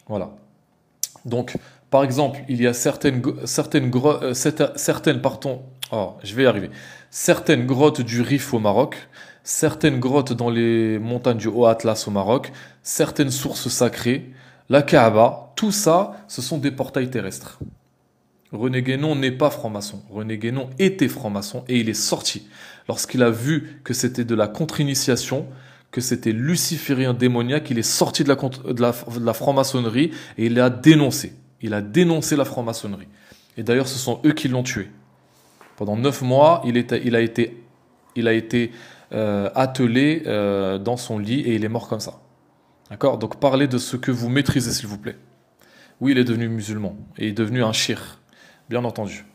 Voilà. Donc, par exemple, il y a certaines grottes du Rif au Maroc, certaines grottes dans les montagnes du Haut Atlas au Maroc, certaines sources sacrées, la Kaaba, tout ça, ce sont des portails terrestres. René Guénon n'est pas franc-maçon. René Guénon était franc-maçon et il est sorti. Lorsqu'il a vu que c'était de la contre-initiation, que c'était luciférien démoniaque, il est sorti de la franc-maçonnerie et il a dénoncé. Il a dénoncé la franc-maçonnerie. Et d'ailleurs, ce sont eux qui l'ont tué. Pendant 9 mois, il a été attelé dans son lit et il est mort comme ça. D'accord? Donc parlez de ce que vous maîtrisez, s'il vous plaît. Oui, il est devenu musulman et il est devenu un shir, bien entendu.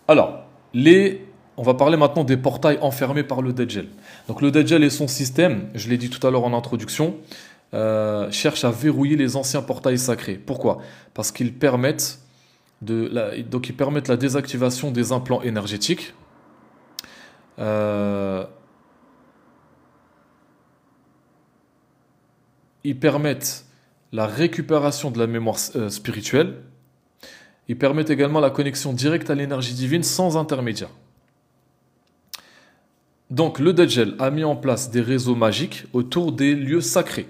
Alors, on va parler maintenant des portails enfermés par le Dajjal. Donc le Dajjal et son système, je l'ai dit tout à l'heure en introduction, cherchent à verrouiller les anciens portails sacrés. Pourquoi? Parce qu'ils permettent ils permettent la désactivation des implants énergétiques. Euh, Ils permettent la récupération de la mémoire spirituelle. Ils permettent également la connexion directe à l'énergie divine sans intermédiaire. Donc le Dajjal a mis en place des réseaux magiques autour des lieux sacrés.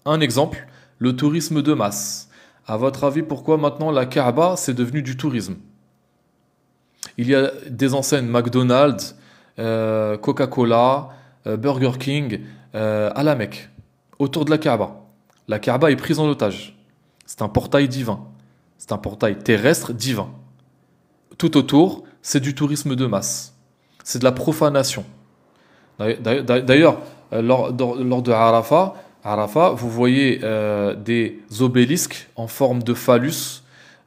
Un exemple, le tourisme de masse. À votre avis, pourquoi maintenant la Kaaba, c'est devenu du tourisme? Il y a des enseignes McDonald's, Coca-Cola, Burger King, à la Mecque, autour de la Kaaba. La Kaaba est prise en otage. C'est un portail divin. C'est un portail terrestre divin. Tout autour, c'est du tourisme de masse. C'est de la profanation. D'ailleurs, lors de Arafat, vous voyez des obélisques en forme de phallus,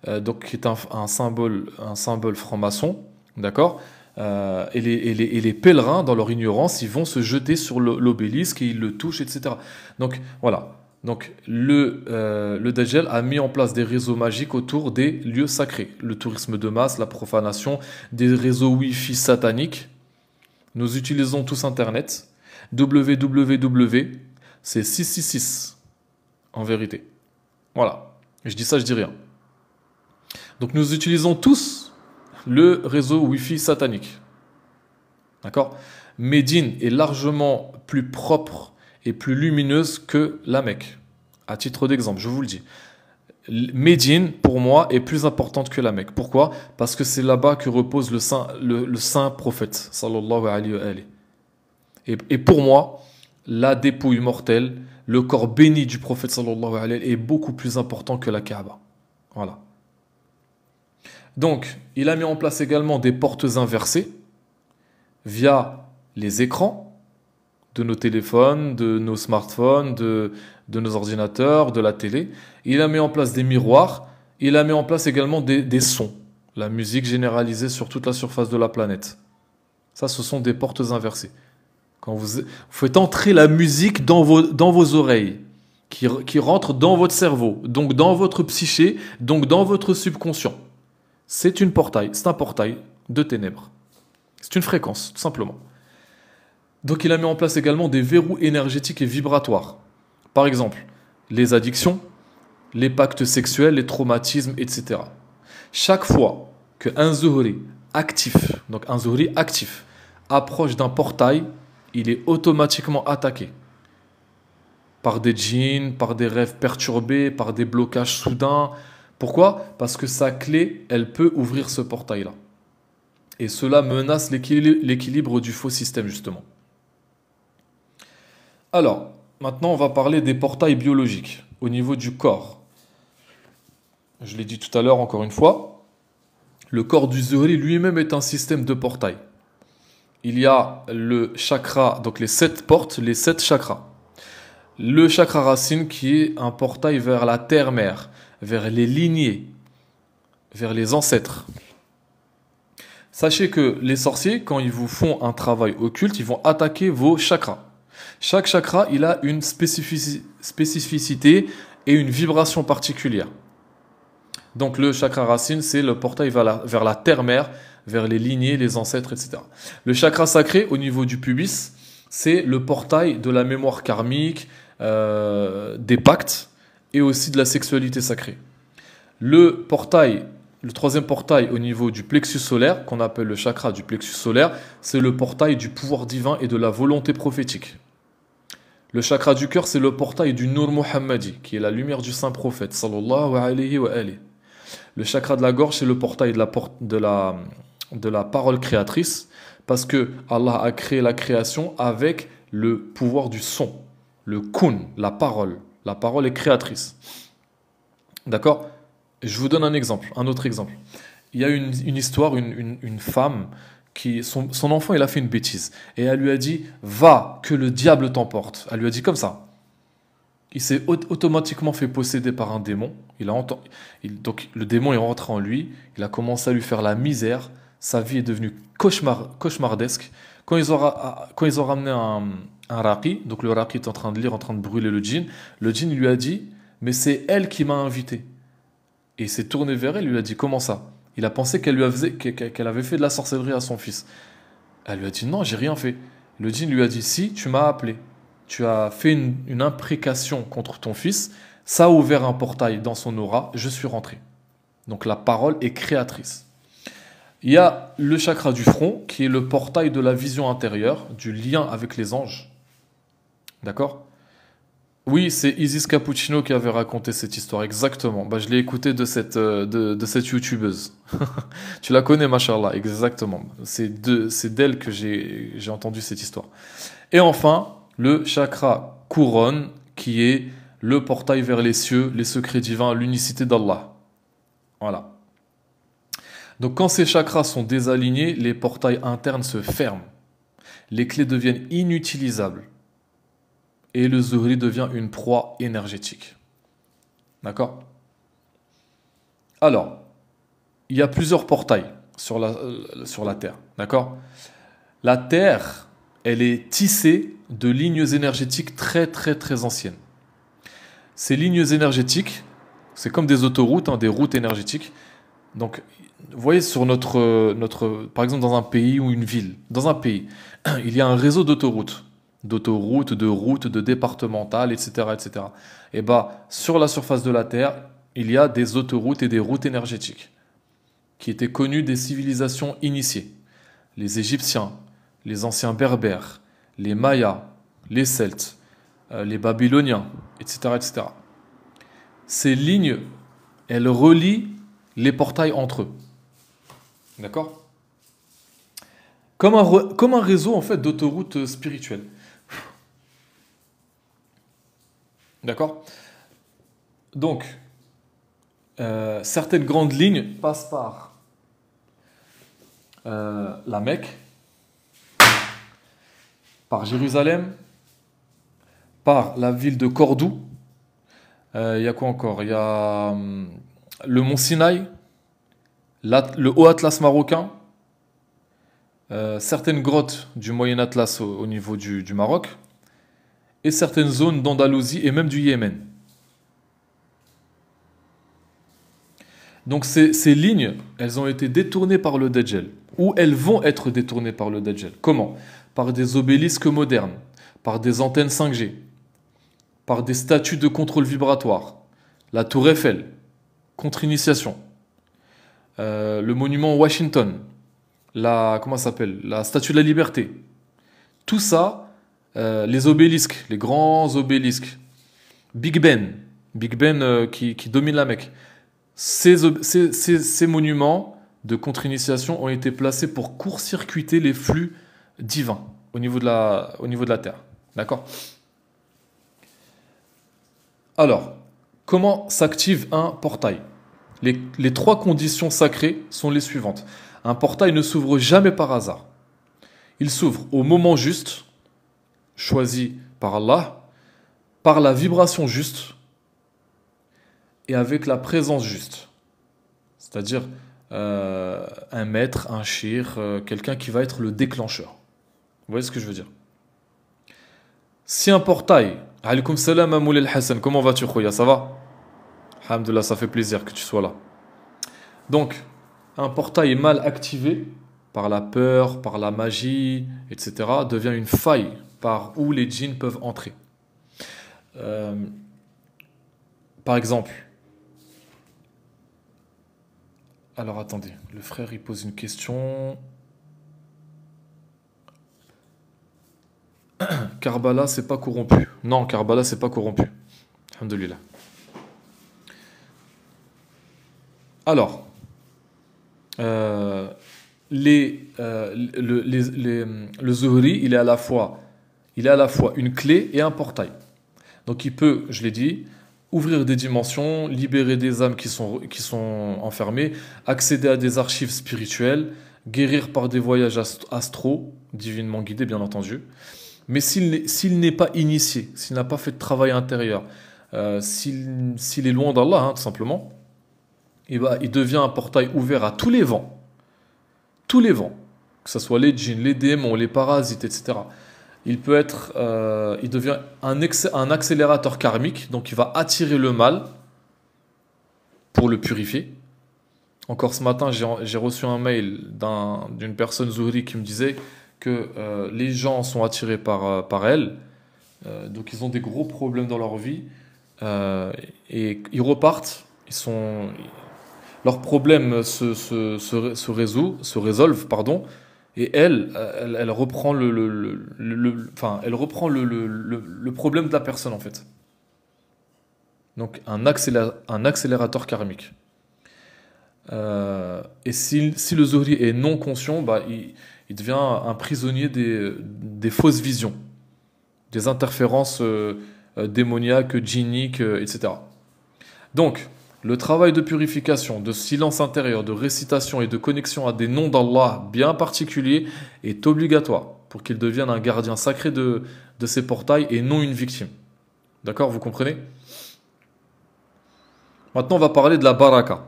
donc qui est un symbole franc-maçon, d'accord? Et les pèlerins, dans leur ignorance, ils vont se jeter sur l'obélisque et ils le touchent, etc. Donc voilà. Donc le Dajjal a mis en place des réseaux magiques autour des lieux sacrés. Le tourisme de masse, la profanation, des réseaux Wi-Fi sataniques. Nous utilisons tous Internet. www, c'est 666 en vérité. Voilà. Je dis ça, je dis rien. Donc nous utilisons tous le réseau Wi-Fi satanique. D'accord? Médine est largement plus propre et plus lumineuse que la Mecque. À titre d'exemple, je vous le dis. Médine, pour moi, est plus importante que la Mecque. Pourquoi? Parce que c'est là-bas que repose le saint prophète, sallallahu alayhi wa alayhi. Et pour moi, la dépouille mortelle, le corps béni du prophète, sallallahu alayhi wa alayhi, est beaucoup plus important que la Kaaba. Voilà. Donc, il a mis en place également des portes inversées via les écrans de nos téléphones, de nos smartphones, de nos ordinateurs, de la télé. Il a mis en place des miroirs. Il a mis en place également des sons. La musique généralisée sur toute la surface de la planète. Ça, ce sont des portes inversées. Quand vous faites entrer la musique dans vos oreilles, qui rentre dans votre cerveau, donc dans votre psyché, donc dans votre subconscient. C'est un portail de ténèbres. C'est une fréquence, tout simplement. Donc il a mis en place également des verrous énergétiques et vibratoires. Par exemple, les addictions, les pactes sexuels, les traumatismes, etc. Chaque fois qu'un zuhri actif, approche d'un portail, il est automatiquement attaqué. Par des djinns, par des rêves perturbés, par des blocages soudains. Pourquoi? Parce que sa clé, elle peut ouvrir ce portail-là. Et cela menace l'équilibre du faux système, justement. Alors, maintenant, on va parler des portails biologiques au niveau du corps. Je l'ai dit tout à l'heure, encore une fois, le corps du zuhri lui-même est un système de portails. Il y a le chakra, donc les 7 portes, les 7 chakras. Le chakra racine qui est un portail vers la terre-mère, vers les lignées, vers les ancêtres. Sachez que les sorciers, quand ils vous font un travail occulte, ils vont attaquer vos chakras. Chaque chakra, il a une spécificité et une vibration particulière. Donc le chakra racine, c'est le portail vers la terre-mère, vers les lignées, les ancêtres, etc. Le chakra sacré, au niveau du pubis, c'est le portail de la mémoire karmique, des pactes et aussi de la sexualité sacrée. Le troisième portail au niveau du plexus solaire, qu'on appelle le chakra du plexus solaire, c'est le portail du pouvoir divin et de la volonté prophétique. Le chakra du cœur, c'est le portail du Nur Muhammadi, qui est la lumière du saint prophète, sallallahu alayhi wa alayhi. Le chakra de la gorge, c'est le portail de la parole créatrice, parce que Allah a créé la création avec le pouvoir du son, le kun, la parole. La parole est créatrice. D'accord? Je vous donne un autre exemple. Il y a une histoire, une femme son enfant, il a fait une bêtise. Et elle lui a dit, va, que le diable t'emporte. Elle lui a dit comme ça. Il s'est automatiquement fait posséder par un démon. Donc le démon est rentré en lui. Il a commencé à lui faire la misère. Sa vie est devenue cauchemardesque. Quand ils ont ramené un raqi, donc le raqi est en train de lire, en train de brûler le djinn lui a dit, mais c'est elle qui m'a invité. Et il s'est tourné vers elle, il lui a dit, comment ça? Il a pensé qu'elle avait fait de la sorcellerie à son fils. Elle lui a dit, non, j'ai rien fait. Le djinn lui a dit, si, tu m'as appelé. Tu as fait une imprécation contre ton fils. Ça a ouvert un portail dans son aura. Je suis rentré. Donc la parole est créatrice. Il y a le chakra du front, qui est le portail de la vision intérieure, du lien avec les anges. D'accord? Oui, c'est Isis Cappuccino qui avait raconté cette histoire, exactement. Bah, je l'ai écouté de cette youtubeuse. Tu la connais, machallah, exactement. C'est d'elle que j'ai entendu cette histoire. Et enfin, le chakra couronne, qui est le portail vers les cieux, les secrets divins, l'unicité d'Allah. Voilà. Donc quand ces chakras sont désalignés, les portails internes se ferment. Les clés deviennent inutilisables. Et le Zuhri devient une proie énergétique. D'accord? Alors, il y a plusieurs portails sur la Terre. D'accord? La Terre, elle est tissée de lignes énergétiques très très très anciennes. Ces lignes énergétiques, c'est comme des autoroutes, des routes énergétiques. Donc, vous voyez, par exemple, dans un pays ou une ville, dans un pays, il y a un réseau d'autoroutes, de routes, de départementales, etc., etc. Et bah, sur la surface de la Terre, il y a des autoroutes et des routes énergétiques qui étaient connues des civilisations initiées. Les Égyptiens, les anciens Berbères, les Mayas, les Celtes, les Babyloniens, etc., etc. Ces lignes, elles relient les portails entre eux. D'accord? Comme un réseau en fait d'autoroutes spirituelles. D'accord? Donc, certaines grandes lignes passent par la Mecque, par Jérusalem, par la ville de Cordoue. Il y a quoi encore? Il y a le mont Sinaï, le Haut Atlas marocain, certaines grottes du Moyen Atlas au niveau du Maroc, et certaines zones d'Andalousie et même du Yémen. Donc ces lignes, elles ont été détournées par le Dajjal, ou elles vont être détournées par le Dajjal. Comment? Par des obélisques modernes, par des antennes 5G, par des statues de contrôle vibratoire, la tour Eiffel, contre-initiation, le monument Washington, comment ça s'appelle? La statue de la liberté. Tout ça, les obélisques, les grands obélisques, Big Ben qui domine la Mecque. Ces monuments de contre-initiation ont été placés pour court-circuiter les flux divins au niveau de la Terre. D'accord? Alors, comment s'active un portail? Les trois conditions sacrées sont les suivantes. Un portail ne s'ouvre jamais par hasard. Il s'ouvre au moment juste, choisi par Allah, par la vibration juste et avec la présence juste. C'est-à-dire un maître, un shir, quelqu'un qui va être le déclencheur. Vous voyez ce que je veux dire? Si un portail... Alaykoum salam à Moulay Hassan, comment vas-tu, Khouya? Ça va? Alhamdulillah, ça fait plaisir que tu sois là. Donc, un portail mal activé par la peur, par la magie, etc., devient une faille par où les djinns peuvent entrer. Par exemple, alors attendez, le frère il pose une question. Karbala, c'est pas corrompu. Non, Karbala, c'est pas corrompu. Alhamdulillah. Alors, le Zuhri, il est à la fois une clé et un portail. Donc il peut, je l'ai dit, ouvrir des dimensions, libérer des âmes qui sont enfermées, accéder à des archives spirituelles, guérir par des voyages astraux, divinement guidés bien entendu. Mais s'il n'est pas initié, s'il n'a pas fait de travail intérieur, s'il est loin d'Allah, hein, tout simplement, il devient un portail ouvert à tous les vents, que ce soit les djinns, les démons, les parasites, etc. Il devient un accélérateur karmique, donc il va attirer le mal pour le purifier. Encore ce matin, j'ai reçu un mail d'une personne Zuhri qui me disait que les gens sont attirés par elle, donc ils ont des gros problèmes dans leur vie, et ils repartent, leurs problèmes se résolvent, pardon, et elle reprend elle reprend le problème de la personne en fait. Donc un accélérateur karmique. Et si le Zuhri est non conscient, bah, il devient un prisonnier des fausses visions, des interférences démoniaques, djinniques, etc. Donc, le travail de purification, de silence intérieur, de récitation et de connexion à des noms d'Allah bien particuliers est obligatoire pour qu'il devienne un gardien sacré de ces portails et non une victime. D'accord, vous comprenez? Maintenant, on va parler de la baraka.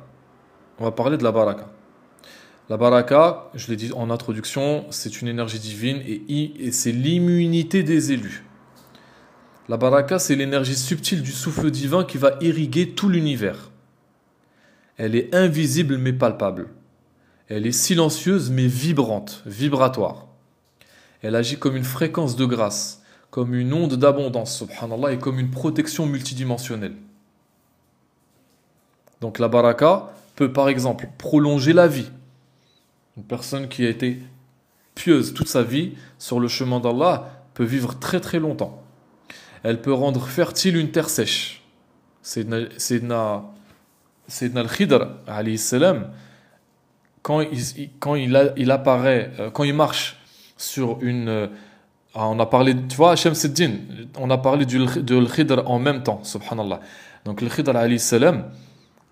On va parler de la baraka. La baraka, je l'ai dit en introduction, c'est une énergie divine et c'est l'immunité des élus. La baraka, c'est l'énergie subtile du souffle divin qui va irriguer tout l'univers. Elle est invisible mais palpable. Elle est silencieuse mais vibrante, vibratoire. Elle agit comme une fréquence de grâce, comme une onde d'abondance, subhanallah, et comme une protection multidimensionnelle. Donc la baraka peut par exemple prolonger la vie. Une personne qui a été pieuse toute sa vie sur le chemin d'Allah peut vivre très très longtemps. Elle peut rendre fertile une terre sèche. Sayyidina al-Khidr, alayhi salam, quand il apparaît, quand il marche sur une... on a parlé, tu vois, Shamsuddin, on a parlé de al-Khidr en même temps, subhanallah. Donc al-Khidr, alayhi salam,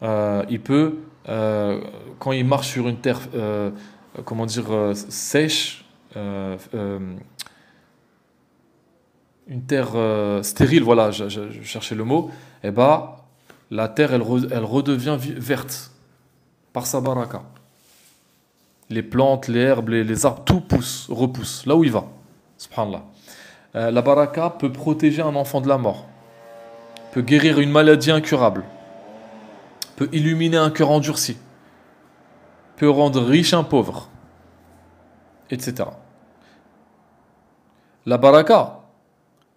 il peut, quand il marche sur une terre, comment dire, sèche, une terre stérile, voilà, je cherchais le mot, et bah, la terre, elle redevient verte par sa baraka. Les plantes, les herbes, les arbres, tout repousse, là où il va. Subhanallah. La baraka peut protéger un enfant de la mort, peut guérir une maladie incurable, peut illuminer un cœur endurci, peut rendre riche un pauvre, etc. La baraka,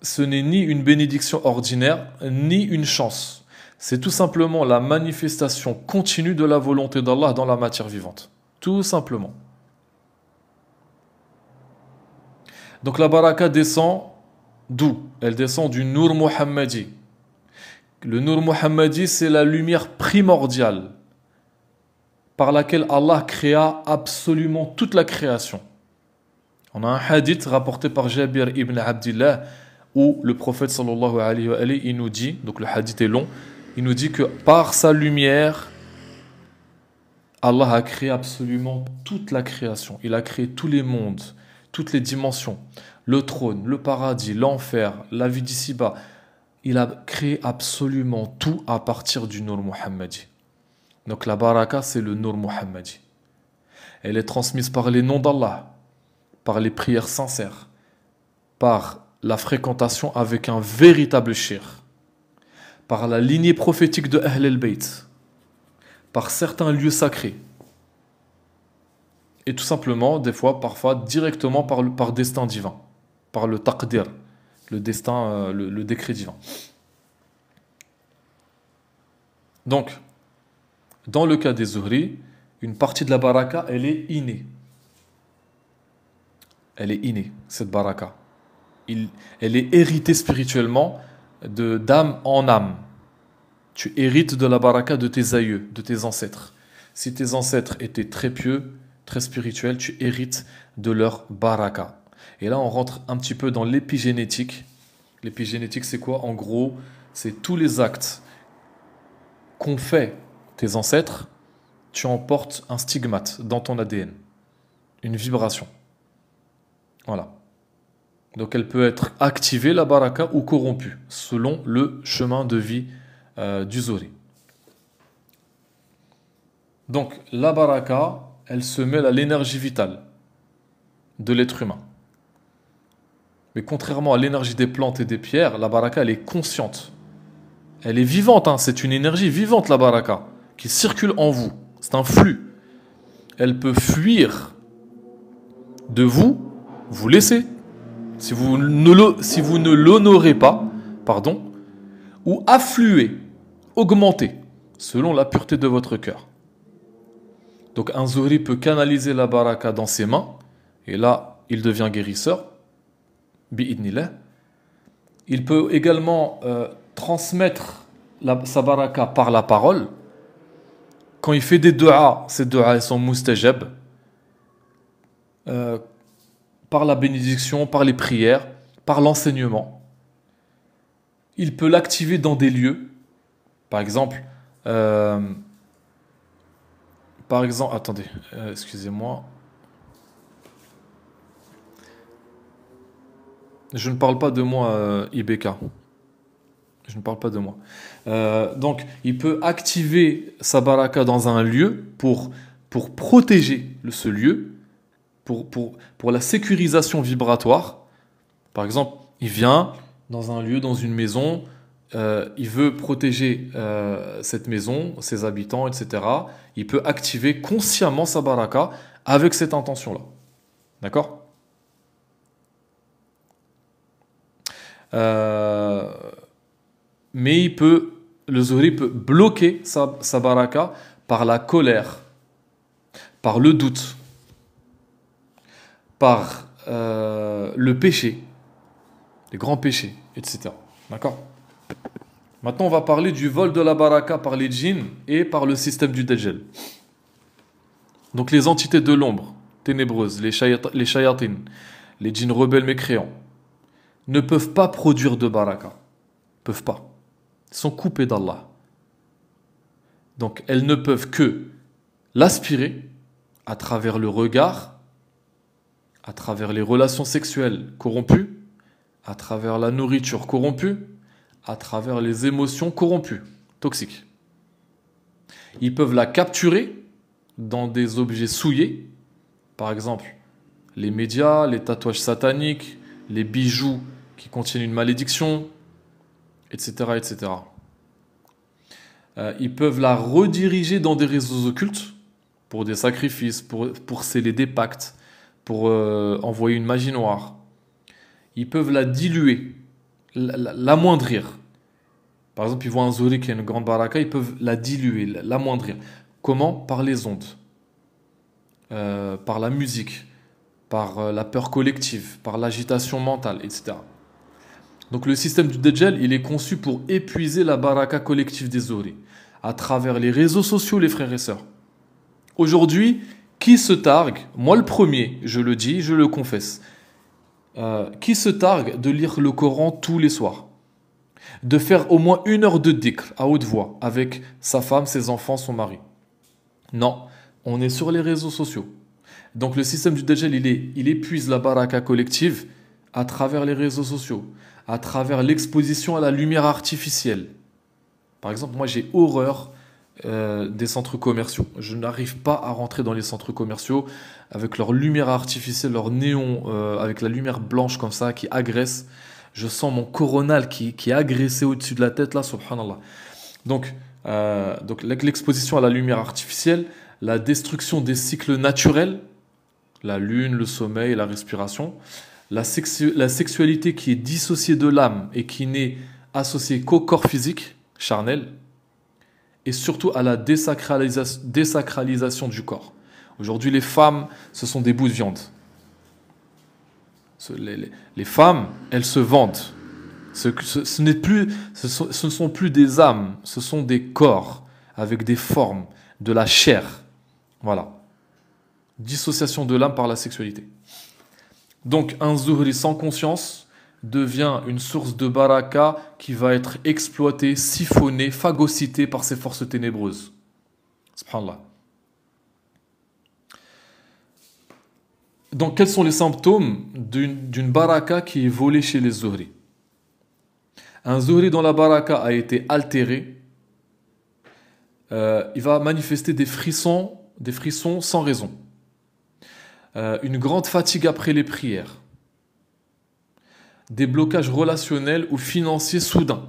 ce n'est ni une bénédiction ordinaire, ni une chance. C'est tout simplement la manifestation continue de la volonté d'Allah dans la matière vivante. Tout simplement. Donc la baraka descend d'où? Elle descend du Nour Muhammadi. Le Nour Muhammadi, c'est la lumière primordiale par laquelle Allah créa absolument toute la création. On a un hadith rapporté par Jabir ibn Abdillah où le prophète sallallahu alayhi wa alayhi, il nous dit, donc le hadith est long, il nous dit que par sa lumière, Allah a créé absolument toute la création. Il a créé tous les mondes, toutes les dimensions, le trône, le paradis, l'enfer, la vie d'ici-bas. Il a créé absolument tout à partir du Nour Muhammadi. Donc la baraka, c'est le Nour Muhammadi. Elle est transmise par les noms d'Allah, par les prières sincères, par la fréquentation avec un véritable shir, par la lignée prophétique de Ahl al-Bayt, par certains lieux sacrés, et tout simplement, des fois, parfois, directement par destin divin, par le taqdir, le destin, le décret divin. Donc, dans le cas des Zuhri, une partie de la baraka, elle est innée. Elle est innée, cette baraka. Elle est héritée spirituellement d'âme en âme. Tu hérites de la baraka de tes aïeux, de tes ancêtres. Si tes ancêtres étaient très pieux, très spirituels, tu hérites de leur baraka. Et là, on rentre un petit peu dans l'épigénétique. L'épigénétique, c'est quoi? En gros, c'est tous les actes qu'ont fait tes ancêtres, tu en portes un stigmate dans ton ADN. une vibration. Voilà. Donc elle peut être activée, la baraka, ou corrompue, selon le chemin de vie du Zuhri. Donc la baraka, elle se mêle à l'énergie vitale de l'être humain. Mais contrairement à l'énergie des plantes et des pierres, la baraka, elle est consciente. Elle est vivante, hein. C'est une énergie vivante, la baraka, qui circule en vous. C'est un flux. Elle peut fuir de vous, vous laisser, si vous ne l'honorez pas, pardon, ou affluer, augmenter, selon la pureté de votre cœur. Donc un Zuhri peut canaliser la baraka dans ses mains, et là, il devient guérisseur, bi'idnillah. Il peut également transmettre sa baraka par la parole. Quand il fait des du'as, ces du'as sont mustajab, par la bénédiction, par les prières, par l'enseignement. Il peut l'activer dans des lieux. Par exemple, attendez, excusez-moi. Je ne parle pas de moi, IBK. Je ne parle pas de moi. Donc, il peut activer sa baraka dans un lieu pour protéger ce lieu, pour la sécurisation vibratoire. Par exemple, il vient dans un lieu, dans une maison, il veut protéger cette maison, ses habitants, etc. Il peut activer consciemment sa baraka avec cette intention-là. D'accord ? Mais le Zuhri peut bloquer sa baraka par la colère, par le doute, par le péché, les grands péchés, etc. D'accord ? Maintenant, on va parler du vol de la baraka par les djinns et par le système du Dajjal. Donc les entités de l'ombre, ténébreuses, les shayatines, les djinns rebelles mécréants, ne peuvent pas produire de baraka. Peuvent pas. Ils sont coupés d'Allah. Donc elles ne peuvent que l'aspirer à travers le regard, à travers les relations sexuelles corrompues, à travers la nourriture corrompue, à travers les émotions corrompues, toxiques. Ils peuvent la capturer dans des objets souillés, par exemple les médias, les tatouages sataniques, les bijoux qui contiennent une malédiction, etc. etc. Ils peuvent la rediriger dans des réseaux occultes pour des sacrifices, pour sceller des pactes, pour envoyer une magie noire. Ils peuvent la diluer, l'amoindrir. Par exemple, ils voient un Zuhri qui a une grande baraka, ils peuvent la diluer, l'amoindrir. Comment ? Par les ondes, par la musique, par la peur collective, par l'agitation mentale, etc. Donc le système du Dajjal, il est conçu pour épuiser la baraka collective des Zuhri à travers les réseaux sociaux, les frères et sœurs. Aujourd'hui, qui se targue, moi le premier, je le dis, je le confesse, qui se targue de lire le Coran tous les soirs, de faire au moins 1 heure de dhikr à haute voix avec sa femme, ses enfants, son mari. Non, on est sur les réseaux sociaux. Donc le système du Dajjal, il épuise la baraka collective à travers les réseaux sociaux, à travers l'exposition à la lumière artificielle. Par exemple, moi j'ai horreur des centres commerciaux. Je n'arrive pas à rentrer dans les centres commerciaux avec leur lumière artificielle, leur néon, avec la lumière blanche comme ça qui agresse. Je sens mon coronal qui est agressé au-dessus de la tête là, subhanallah. Donc l'exposition à la lumière artificielle, la destruction des cycles naturels, la lune, le sommeil, la respiration, la sexualité qui est dissociée de l'âme et qui n'est associée qu'au corps physique, charnel, et surtout à la désacralisation du corps. Aujourd'hui, les femmes, ce sont des bouts de viande. Les femmes, elles se vendent. Ce ne sont plus des âmes, ce sont des corps avec des formes, de la chair. Voilà. Dissociation de l'âme par la sexualité. Donc un Zuhri sans conscience devient une source de baraka qui va être exploitée, siphonnée, phagocytée par ces forces ténébreuses. Subhanallah. Donc, quels sont les symptômes d'une baraka qui est volée chez les zuhri? Un zuhri dont la baraka a été altérée, il va manifester des frissons sans raison. Une grande fatigue après les prières. Des blocages relationnels ou financiers soudains.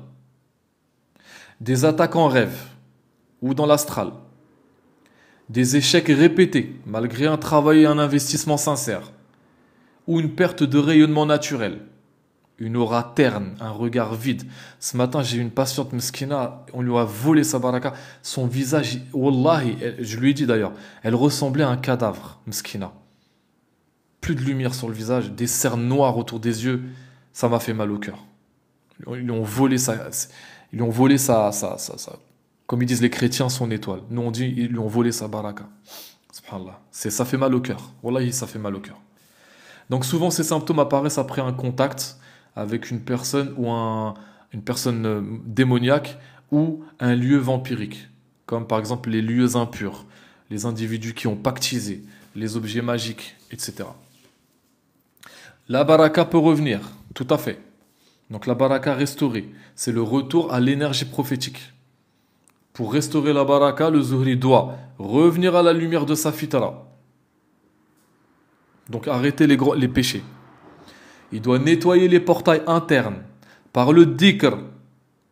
Des attaques en rêve ou dans l'astral. Des échecs répétés malgré un travail et un investissement sincère. Ou une perte de rayonnement naturel. Une aura terne, un regard vide. Ce matin, j'ai une patiente meskina, on lui a volé sa baraka. Son visage, wallahi, je lui ai dit d'ailleurs, elle ressemblait à un cadavre, meskina. Plus de lumière sur le visage, des cernes noires autour des yeux. Ça m'a fait mal au cœur. Ils lui ont volé comme ils disent les chrétiens, son étoile. Nous on dit, ils lui ont volé sa baraka. Subhanallah. Ça fait mal au cœur. Wallahi, ça fait mal au cœur. Donc souvent, ces symptômes apparaissent après un contact avec une personne ou une personne démoniaque ou un lieu vampirique. Comme par exemple les lieux impurs, les individus qui ont pactisé, les objets magiques, etc. La baraka peut revenir, tout à fait. Donc la baraka restaurée, c'est le retour à l'énergie prophétique. Pour restaurer la baraka, le zuhri doit revenir à la lumière de sa fitara. Donc arrêter les péchés. Il doit nettoyer les portails internes par le dhikr,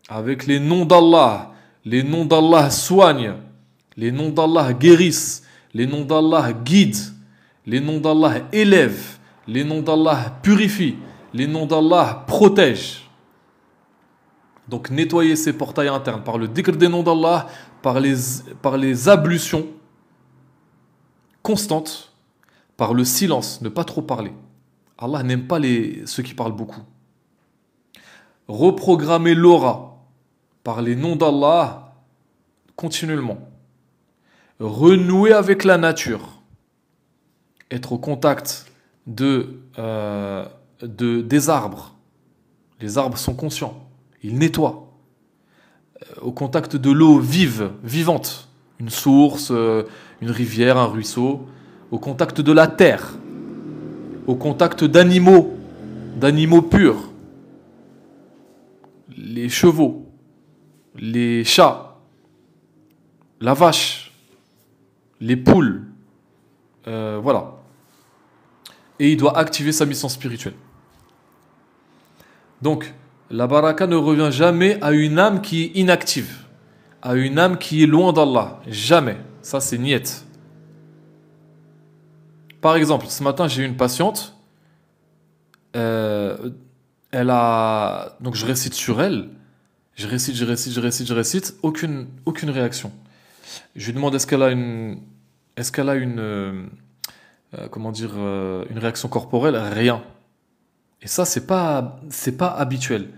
avec les noms d'Allah. Les noms d'Allah soignent, les noms d'Allah guérissent, les noms d'Allah guident, les noms d'Allah élèvent, les noms d'Allah purifient, les noms d'Allah protègent. Donc nettoyer ces portails internes par le dhikr des noms d'Allah, par les ablutions constantes, par le silence, ne pas trop parler. Allah n'aime pas ceux qui parlent beaucoup. Reprogrammer l'aura par les noms d'Allah continuellement. Renouer avec la nature. Être au contact des arbres. Les arbres sont conscients. Ils nettoient. Au contact de l'eau vivante. Une source, une rivière, un ruisseau. Au contact de la terre. Au contact d'animaux purs. Les chevaux, les chats, la vache, les poules. Voilà. Et il doit activer sa mission spirituelle. Donc, la baraka ne revient jamais à une âme qui est inactive, à une âme qui est loin d'Allah. Jamais. Ça, c'est niet. Par exemple, ce matin, j'ai une patiente. Donc, je récite sur elle. Je récite. Aucune réaction. Je lui demande est-ce qu'elle a une réaction corporelle? Rien. Et ça, c'est pas habituel.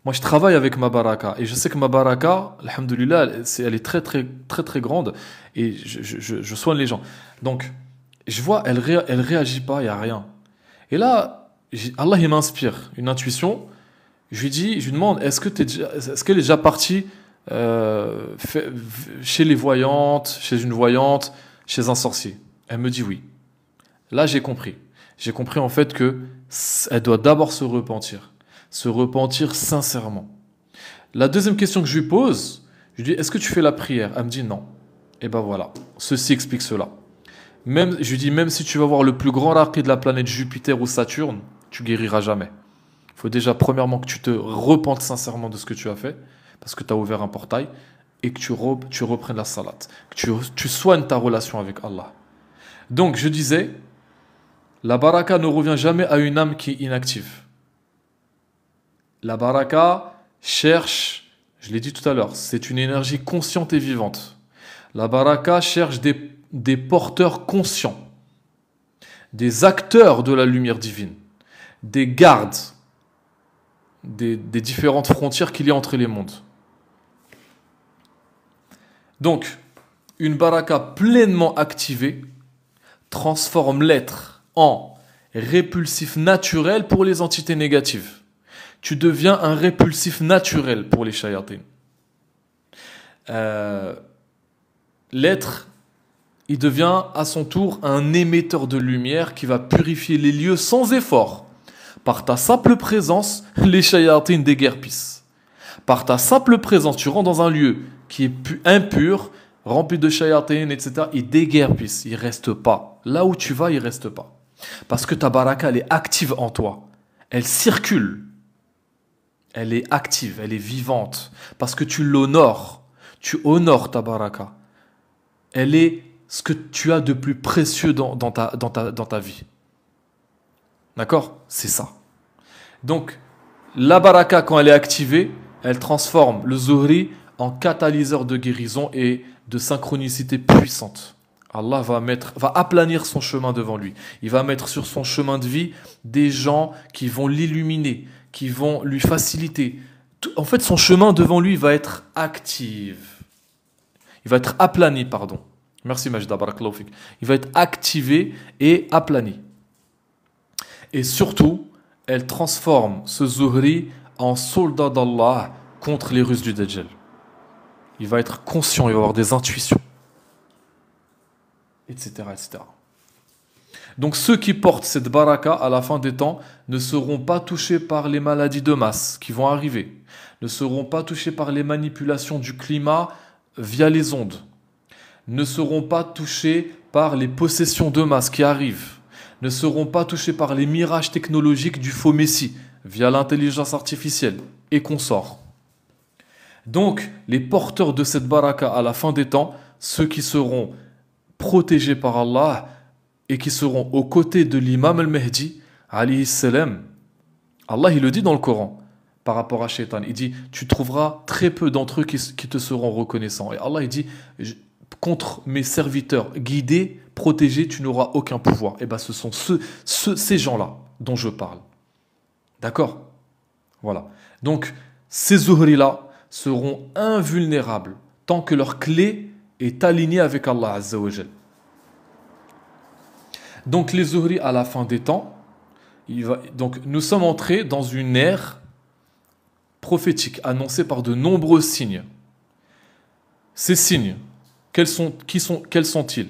Moi, je travaille avec ma baraka et je sais que ma baraka, alhamdoulilah, elle est très très très très grande et je soigne les gens. Donc, je vois, elle réagit pas, il y a rien. Et là, Allah il m'inspire une intuition. Je lui demande, est-ce qu'elle est déjà partie chez les voyantes, chez une voyante, chez un sorcier? Elle me dit oui. Là, j'ai compris. J'ai compris en fait que elle doit d'abord se repentir sincèrement. La deuxième question que je lui pose, je lui dis, est-ce que tu fais la prière? Elle me dit non. Et ben voilà, ceci explique cela. Je lui dis, même si tu vas voir le plus grand raqi de la planète Jupiter ou Saturne, tu guériras jamais. Il faut déjà premièrement que tu te repentes sincèrement de ce que tu as fait, parce que tu as ouvert un portail, et que tu reprennes la salat, que tu soignes ta relation avec Allah. Donc je disais, la baraka ne revient jamais à une âme qui est inactive. La baraka cherche, je l'ai dit tout à l'heure, c'est une énergie consciente et vivante. La baraka cherche des porteurs conscients, des acteurs de la lumière divine, des gardes des différentes frontières qu'il y a entre les mondes. Donc, une baraka pleinement activée transforme l'être en répulsif naturel pour les entités négatives. Tu deviens un répulsif naturel pour les shayatines. L'être, il devient à son tour un émetteur de lumière qui va purifier les lieux sans effort. Par ta simple présence, les shayatines déguerpissent. Par ta simple présence, tu rentres dans un lieu qui est impur, rempli de shayatines, etc. Ils déguerpissent, ils ne restent pas. Là où tu vas, ils ne restent pas. Parce que ta baraka, elle est active en toi. Elle circule. Elle est active, elle est vivante. Parce que tu l'honores. Tu honores ta baraka. Elle est ce que tu as de plus précieux dans ta vie. D'accord? C'est ça. Donc, la baraka, quand elle est activée, elle transforme le zuhri en catalyseur de guérison et de synchronicité puissante. Allah va aplanir son chemin devant lui. Il va mettre sur son chemin de vie des gens qui vont l'illuminer, qui vont lui faciliter. En fait, son chemin devant lui va être actif. Il va être aplani, pardon. Merci Majda, barakallahu fik. Il va être activé et aplani. Et surtout, elle transforme ce zuhri en soldat d'Allah contre les ruses du Dajjal. Il va être conscient, il va avoir des intuitions, etc., etc. Donc ceux qui portent cette baraka à la fin des temps ne seront pas touchés par les maladies de masse qui vont arriver, ne seront pas touchés par les manipulations du climat via les ondes, ne seront pas touchés par les possessions de masse qui arrivent, ne seront pas touchés par les mirages technologiques du faux messie via l'intelligence artificielle et consorts. Donc, les porteurs de cette baraka à la fin des temps, ceux qui seront protégés par Allah et qui seront aux côtés de l'imam al-Mahdi, alayhi salam, Allah il le dit dans le Coran par rapport à Shaitan, il dit tu trouveras très peu d'entre eux qui te seront reconnaissants. Et Allah il dit contre mes serviteurs guidés, protégés, tu n'auras aucun pouvoir. Et bien ce sont ces gens-là dont je parle. D'accord? Voilà. Donc ces zuhri-là seront invulnérables tant que leur clé est alignée avec Allah Azza wa Jal. Donc les zuhri à la fin des temps, donc nous sommes entrés dans une ère prophétique annoncée par de nombreux signes. Ces signes, quels sont-ils?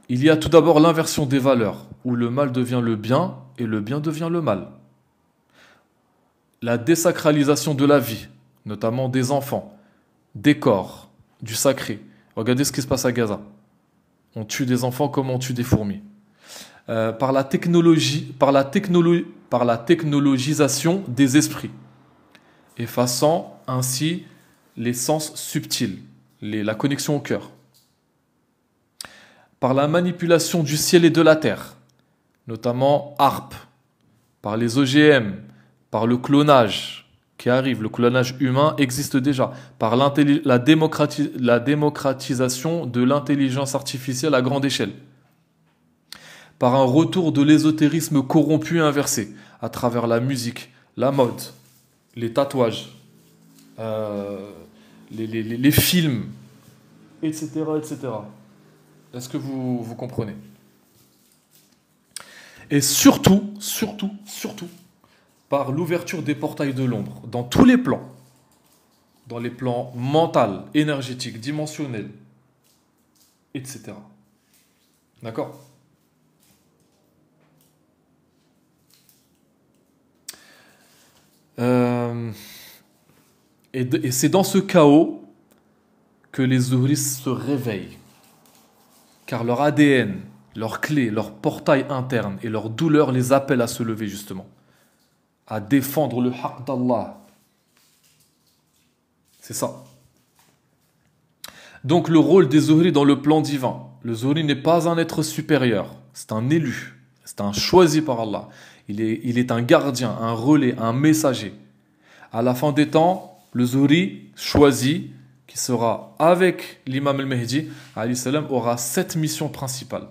Il y a tout d'abord l'inversion des valeurs, où le mal devient le bien et le bien devient le mal. La désacralisation de la vie, notamment des enfants, des corps, du sacré. Regardez ce qui se passe à Gaza. On tue des enfants comme on tue des fourmis. Par la technologisation des esprits, effaçant ainsi les sens subtils, la connexion au cœur. Par la manipulation du ciel et de la terre, notamment HARP, par les OGM, par le clonage qui arrive, le clonage humain existe déjà, par la démocratisation de l'intelligence artificielle à grande échelle, par un retour de l'ésotérisme corrompu et inversé, à travers la musique, la mode, les tatouages, les films, etc., etc. Est-ce que vous comprenez? Et surtout, par l'ouverture des portails de l'ombre, dans tous les plans, dans les plans mental, énergétique, dimensionnel, etc. D'accord? Et c'est dans ce chaos que les zuhris se réveillent. Car leur ADN, leur clé, leur portail interne et leur douleur les appellent à se lever justement. À défendre le haqq d'Allah. C'est ça. Donc le rôle des zuhri dans le plan divin. Le zuhri n'est pas un être supérieur. C'est un élu. C'est un choisi par Allah. Il est un gardien, un relais, un messager. À la fin des temps, le zuhri choisi, qui sera avec l'imam al-Mahdi, aura 7 missions principales.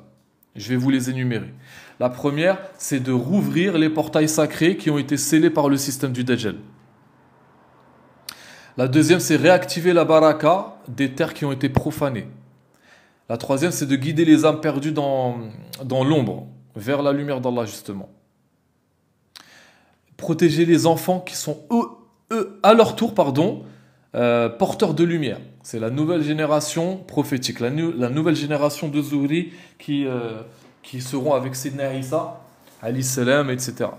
Je vais vous les énumérer. La première, c'est de rouvrir les portails sacrés qui ont été scellés par le système du Dajjal. La deuxième, c'est réactiver la baraka des terres qui ont été profanées. La troisième, c'est de guider les âmes perdues dans l'ombre, vers la lumière d'Allah justement. Protéger les enfants qui sont eux à leur tour, porteurs de lumière. C'est la nouvelle génération prophétique, la nouvelle génération de Zuhri qui seront avec Sidna Isa, alayhi salam, etc.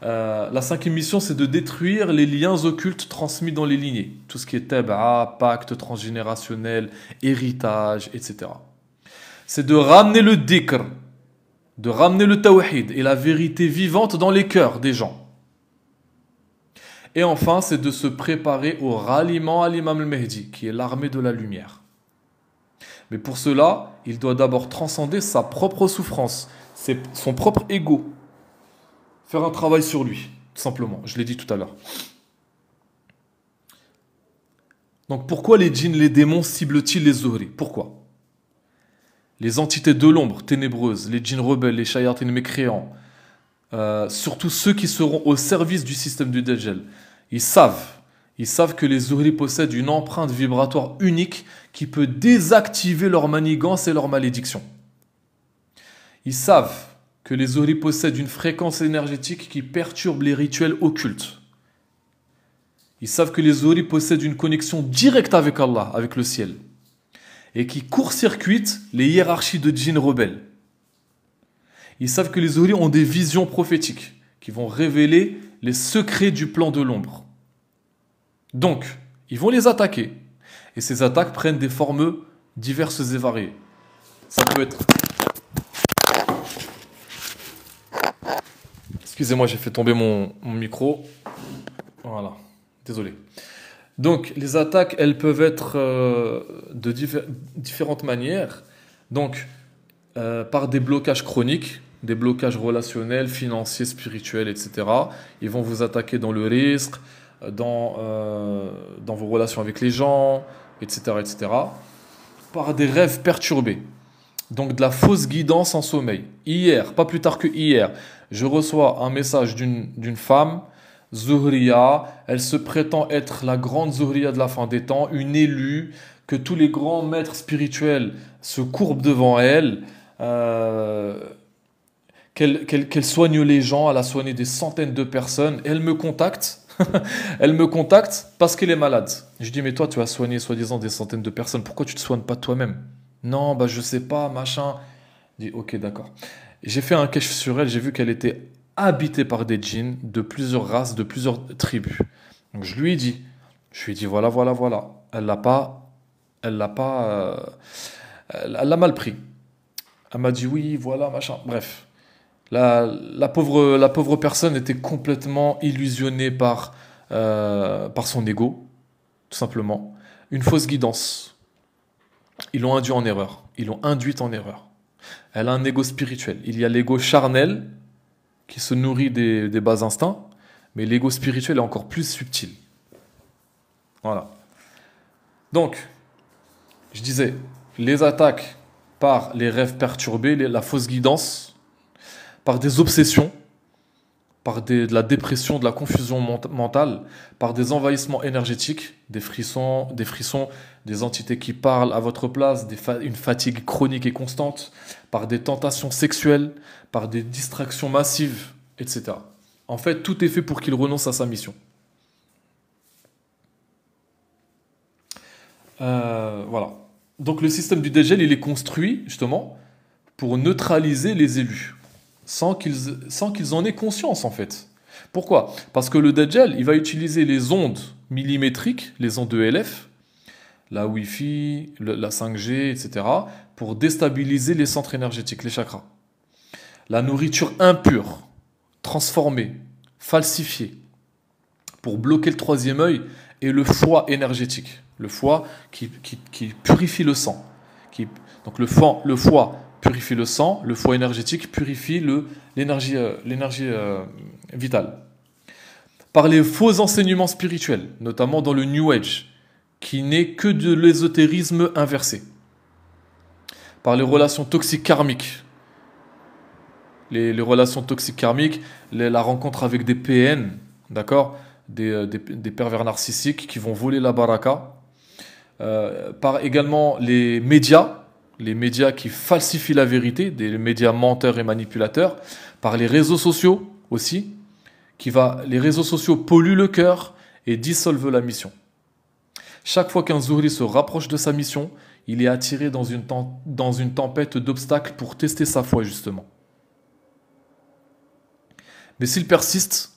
La cinquième mission, c'est de détruire les liens occultes transmis dans les lignées. Tout ce qui est taba'a, pacte transgénérationnel, héritage, etc. C'est de ramener le dhikr, de ramener le tawhid et la vérité vivante dans les cœurs des gens. Et enfin, c'est de se préparer au ralliement à l'imam al-Mahdi, qui est l'armée de la lumière. Mais pour cela, il doit d'abord transcender sa propre souffrance, son propre ego. Faire un travail sur lui, tout simplement. Je l'ai dit tout à l'heure. Donc pourquoi les djinns, les démons ciblent-ils les Zuhri? Pourquoi? Les entités de l'ombre, ténébreuses, les djinns rebelles, les shayatin mécréants, surtout ceux qui seront au service du système du Dajjal, ils savent que les Zuhri possèdent une empreinte vibratoire unique qui peut désactiver leur manigance et leur malédiction. Ils savent que les Zuhri possèdent une fréquence énergétique qui perturbe les rituels occultes. Ils savent que les Zuhri possèdent une connexion directe avec Allah, avec le ciel, et qui court-circuite les hiérarchies de djinns rebelles. Ils savent que les Zuhri ont des visions prophétiques qui vont révéler les secrets du plan de l'ombre. Donc, ils vont les attaquer. Et ces attaques prennent des formes diverses et variées. Ça peut être... Excusez-moi, j'ai fait tomber mon micro. Voilà, désolé. Donc, les attaques, elles peuvent être de différentes manières. Donc, par des blocages chroniques, des blocages relationnels, financiers, spirituels, etc. Ils vont vous attaquer dans le risque, dans vos relations avec les gens, etc., etc. Par des rêves perturbés. Donc de la fausse guidance en sommeil. Hier, pas plus tard que hier, je reçois un message d'une femme, Zuhriya. Elle se prétend être la grande Zuhriya de la fin des temps, une élue, que tous les grands maîtres spirituels se courbent devant elle. Qu'elle soigne les gens, elle a soigné des centaines de personnes. Elle me contacte. Elle me contacte parce qu'elle est malade. Je dis, mais toi, tu as soigné soi-disant des centaines de personnes. Pourquoi tu ne te soignes pas toi-même? Non, bah je sais pas, machin. Je dis, ok, d'accord. J'ai fait un kashf sur elle. J'ai vu qu'elle était habitée par des djinns de plusieurs races, de plusieurs tribus. Donc je lui ai dit, voilà, voilà, voilà. Elle l'a mal pris. Elle m'a dit, oui, voilà, machin. Bref. La pauvre personne était complètement illusionnée par son ego, tout simplement. Une fausse guidance. Ils l'ont induit en erreur. Ils l'ont induite en erreur. Elle a un ego spirituel. Il y a l'ego charnel qui se nourrit des bas instincts, mais l'ego spirituel est encore plus subtil. Voilà. Donc, je disais, les attaques par les rêves perturbés, la fausse guidance, par des obsessions, par de la dépression, de la confusion mentale, par des envahissements énergétiques, des frissons, des entités qui parlent à votre place, une fatigue chronique et constante, par des tentations sexuelles, par des distractions massives, etc. En fait, tout est fait pour qu'il renonce à sa mission. Voilà. Donc le système du Dajjal, il est construit, justement, pour neutraliser les élus. Sans qu'ils en aient conscience, en fait. Pourquoi? Parce que le Dajjal, il va utiliser les ondes millimétriques, les ondes de LF, la Wi-Fi, la 5G, etc., pour déstabiliser les centres énergétiques, les chakras. La nourriture impure, transformée, falsifiée, pour bloquer le troisième œil, et le foie énergétique. Le foie qui purifie le sang. Donc le foie purifie le sang, le foie énergétique purifie l'énergie vitale. Par les faux enseignements spirituels, notamment dans le New Age, qui n'est que de l'ésotérisme inversé. Par les relations toxiques karmiques. Les relations toxiques karmiques, la rencontre avec des PN, d'accord, des pervers narcissiques qui vont voler la baraka. Par également les médias qui falsifient la vérité, des médias menteurs et manipulateurs, par les réseaux sociaux aussi, les réseaux sociaux polluent le cœur et dissolvent la mission. Chaque fois qu'un Zuhri se rapproche de sa mission, il est attiré dans une tempête d'obstacles pour tester sa foi, justement. Mais s'il persiste,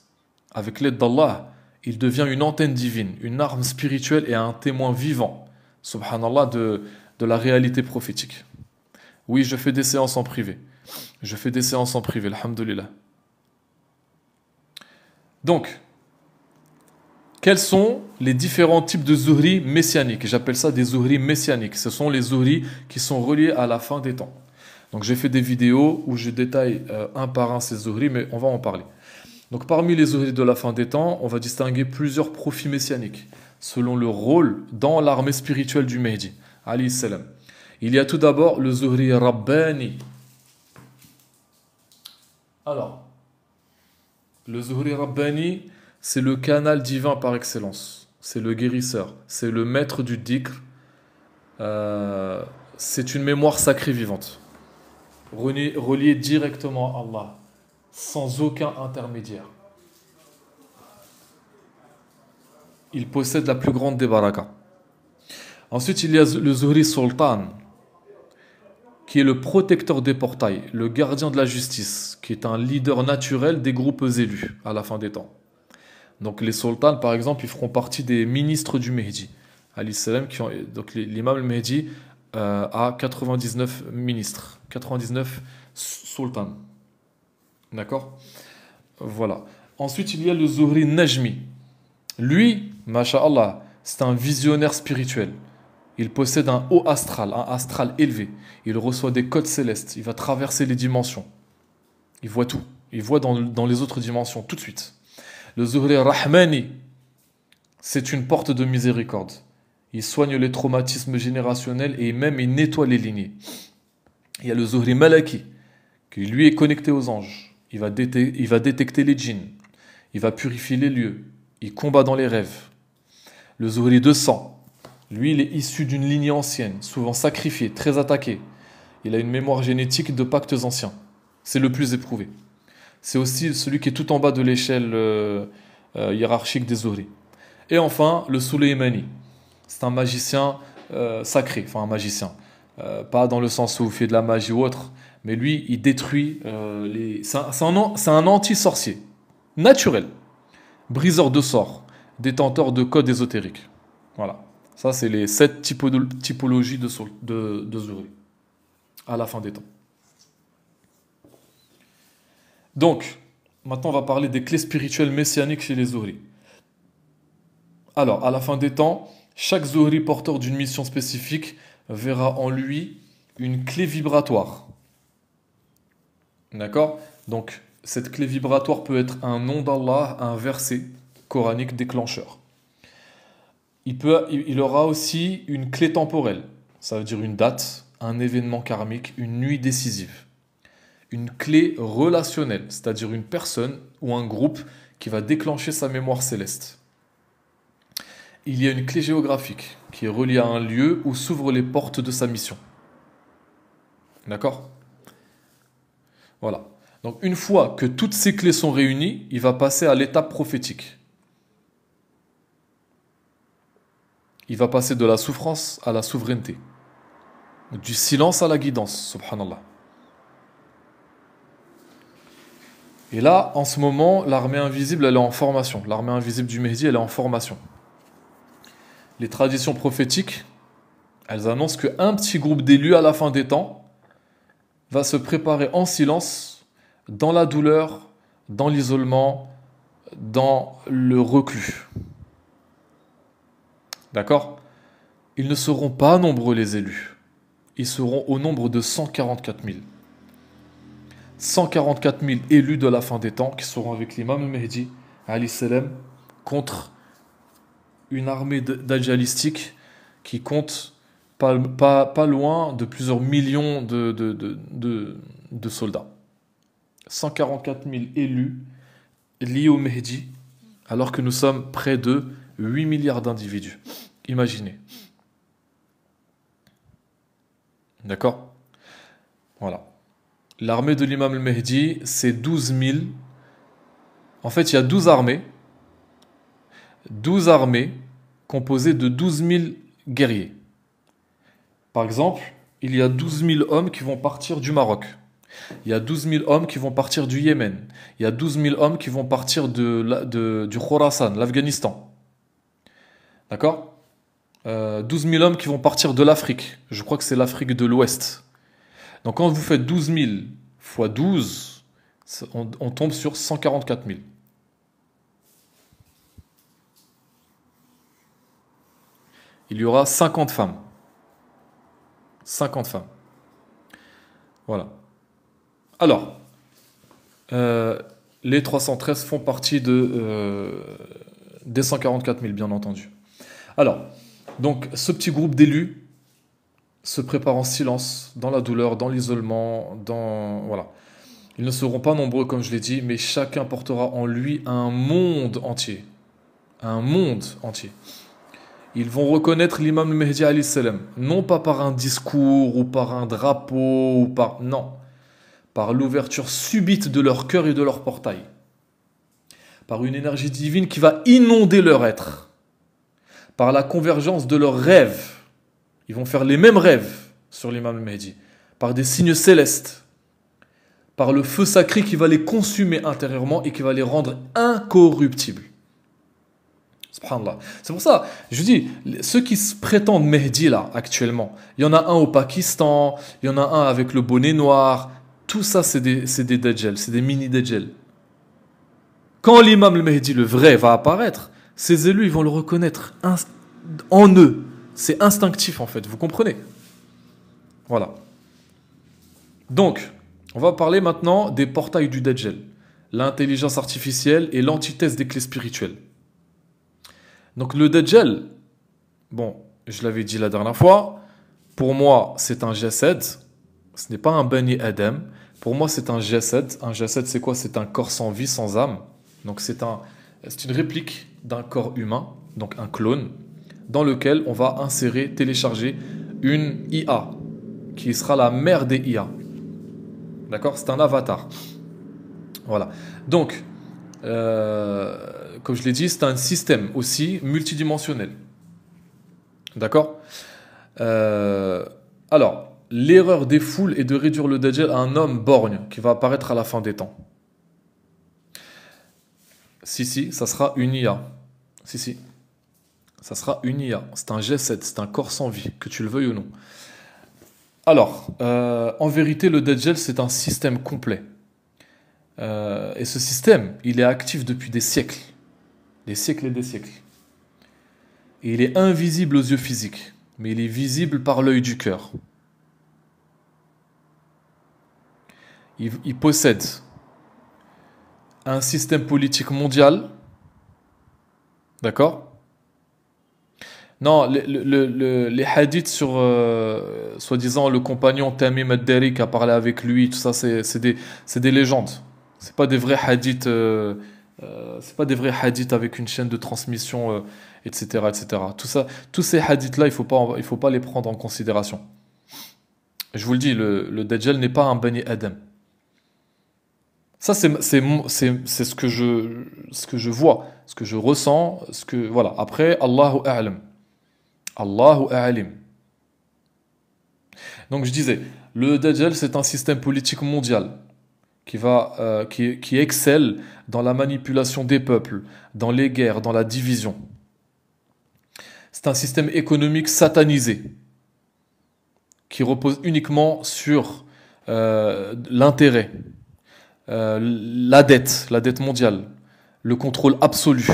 avec l'aide d'Allah, il devient une antenne divine, une arme spirituelle et un témoin vivant, subhanallah, de la réalité prophétique. Oui, je fais des séances en privé. Je fais des séances en privé, alhamdoulilah. Donc, quels sont les différents types de zuhri messianiques? J'appelle ça des zuhri messianiques. Ce sont les zuhri qui sont reliés à la fin des temps. Donc j'ai fait des vidéos où je détaille un par un ces zuhri, mais on va en parler. Donc parmi les zuhri de la fin des temps, on va distinguer plusieurs profils messianiques, selon le rôle dans l'armée spirituelle du Mehdi, alayhi salam. Il y a tout d'abord le zuhri rabbani. Alors, le zuhri rabbani, c'est le canal divin par excellence. C'est le guérisseur. C'est le maître du dhikr. C'est une mémoire sacrée vivante. Reliée directement à Allah. Sans aucun intermédiaire. Il possède la plus grande des barakas. Ensuite, il y a le zuhri sultan, qui est le protecteur des portails, le gardien de la justice, qui est un leader naturel des groupes élus à la fin des temps. Donc les sultans, par exemple, ils feront partie des ministres du Mehdi. Alayhi salam, donc l'imam al-Mehdi a 99 ministres, 99 sultans. D'accord? Voilà. Ensuite, il y a le Zuhri Najmi. Lui, masha'Allah, c'est un visionnaire spirituel. Il possède un haut astral, un astral élevé. Il reçoit des codes célestes. Il va traverser les dimensions. Il voit tout. Il voit dans les autres dimensions tout de suite. Le Zuhri Rahmani, c'est une porte de miséricorde. Il soigne les traumatismes générationnels et même il nettoie les lignées. Il y a le Zuhri Malaki, qui lui est connecté aux anges. Il va détecter les djinns. Il va purifier les lieux. Il combat dans les rêves. Le Zuhri de sang, lui, il est issu d'une lignée ancienne, souvent sacrifiée, très attaquée. Il a une mémoire génétique de pactes anciens. C'est le plus éprouvé. C'est aussi celui qui est tout en bas de l'échelle hiérarchique des Zuhri. Et enfin, le Suleymani. C'est un magicien sacré, enfin un magicien. Pas dans le sens où il fait de la magie ou autre, mais lui, il détruit c'est un anti-sorcier, naturel, briseur de sorts, détenteur de codes ésotériques. Voilà. Ça, c'est les 7 typologies de Zuhri à la fin des temps. Donc, maintenant, on va parler des clés spirituelles messianiques chez les Zuhri. Alors, à la fin des temps, chaque Zuhri porteur d'une mission spécifique verra en lui une clé vibratoire. D'accord? Donc, cette clé vibratoire peut être un nom d'Allah, un verset coranique déclencheur. Il aura aussi une clé temporelle. Ça veut dire une date, un événement karmique, une nuit décisive. Une clé relationnelle, c'est-à-dire une personne ou un groupe qui va déclencher sa mémoire céleste. Il y a une clé géographique qui est reliée à un lieu où s'ouvrent les portes de sa mission. D'accord? Voilà. Donc une fois que toutes ces clés sont réunies, il va passer à l'étape prophétique. Il va passer de la souffrance à la souveraineté. Du silence à la guidance, subhanallah. Et là, en ce moment, l'armée invisible, elle est en formation. L'armée invisible du Mehdi, elle est en formation. Les traditions prophétiques, elles annoncent qu'un petit groupe d'élus à la fin des temps va se préparer en silence, dans la douleur, dans l'isolement, dans le reclus. D'accord? Ils ne seront pas nombreux les élus. Ils seront au nombre de 144 000. 144 000 élus de la fin des temps qui seront avec l'imam al-Mehdi, alayhi salam, contre une armée d'adjalistiques qui compte pas loin de plusieurs millions de soldats. 144 000 élus liés au Mehdi, alors que nous sommes près de 8 milliards d'individus. Imaginez. D'accord? Voilà. L'armée de l'imam al-Mehdi, c'est 12 000. En fait, il y a 12 armées composée de 12 000 guerriers. Par exemple, il y a 12 000 hommes qui vont partir du Maroc. Il y a 12 000 hommes qui vont partir du Yémen. Il y a 12 000 hommes qui vont partir du Khorasan, l'Afghanistan. D'accord? 12 000 hommes qui vont partir de l'Afrique. Je crois que c'est l'Afrique de l'Ouest. Donc quand vous faites 12 000 fois 12, on tombe sur 144 000. Il y aura 50 femmes. 50 femmes. Voilà. Alors, les 313 font partie des 144 000, bien entendu. Alors, donc, ce petit groupe d'élus se prépare en silence, dans la douleur, dans l'isolement, voilà. Ils ne seront pas nombreux, comme je l'ai dit, mais chacun portera en lui un monde entier. Un monde entier. Ils vont reconnaître l'imam al-Mahdi alayhi salam, non pas par un discours ou par un drapeau, non, par l'ouverture subite de leur cœur et de leur portail, par une énergie divine qui va inonder leur être, par la convergence de leurs rêves. Ils vont faire les mêmes rêves sur l'imam al-Mahdi, par des signes célestes, par le feu sacré qui va les consumer intérieurement et qui va les rendre incorruptibles. Subhanallah. C'est pour ça, je dis, ceux qui se prétendent Mehdi là, actuellement, il y en a un au Pakistan, il y en a un avec le bonnet noir, tout ça c'est des Dajjal, c'est des mini Dajjal. Quand l'imam al-Mahdi, le vrai, va apparaître, ces élus, ils vont le reconnaître en eux. C'est instinctif en fait, vous comprenez? Voilà. Donc, on va parler maintenant des portails du Dajjal, l'intelligence artificielle et l'antithèse des clés spirituelles. Donc le Dajjal, bon, je l'avais dit la dernière fois, pour moi c'est un jasad, ce n'est pas un Bani Adam, pour moi c'est un jasad. Un jasad c'est quoi? C'est un corps sans vie, sans âme. Donc c'est une réplique d'un corps humain, donc un clone, dans lequel on va insérer, télécharger une IA, qui sera la mère des IA. D'accord? C'est un avatar. Voilà. Donc, comme je l'ai dit, c'est un système aussi multidimensionnel. D'accord? Alors, l'erreur des foules est de réduire le Dajjal à un homme borgne qui va apparaître à la fin des temps. Si, ça sera une IA. Si, ça sera une IA. C'est un G7, c'est un corps sans vie, que tu le veuilles ou non. Alors, en vérité, le Dajjal, c'est un système complet. Et ce système, il est actif depuis des siècles. Des siècles et des siècles. Et il est invisible aux yeux physiques, mais il est visible par l'œil du cœur. Il possède un système politique mondial. D'accord? Non, les hadiths sur, soi-disant, le compagnon Tamim ad-Dari qui a parlé avec lui, tout ça, c'est des légendes. C'est pas des vrais hadiths, c'est pas des vrais hadiths avec une chaîne de transmission, etc., etc. Tout ça, tous ces hadiths-là, il faut pas les prendre en considération. Je vous le dis, le Dajjal n'est pas un Bani Adam. Ça, c'est ce que je vois, ce que je ressens, voilà. Après, Allahu A'lam. Allahu A'lim. Donc, je disais, le Dajjal, c'est un système politique mondial qui excelle dans la manipulation des peuples, dans les guerres, dans la division. C'est un système économique satanisé qui repose uniquement sur l'intérêt, la dette mondiale, le contrôle absolu.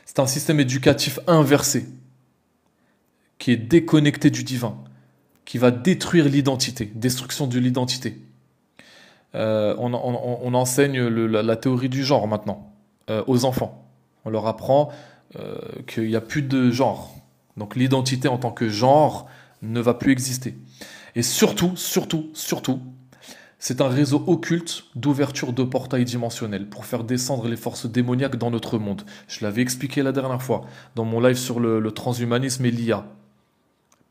C'est un système éducatif inversé qui est déconnecté du divin, qui va détruire l'identité, destruction de l'identité. On enseigne la théorie du genre maintenant aux enfants. On leur apprend qu'il n'y a plus de genre. Donc l'identité en tant que genre ne va plus exister. Et surtout, c'est un réseau occulte d'ouverture de portails dimensionnels pour faire descendre les forces démoniaques dans notre monde. Je l'avais expliqué la dernière fois dans mon live sur le transhumanisme et l'IA,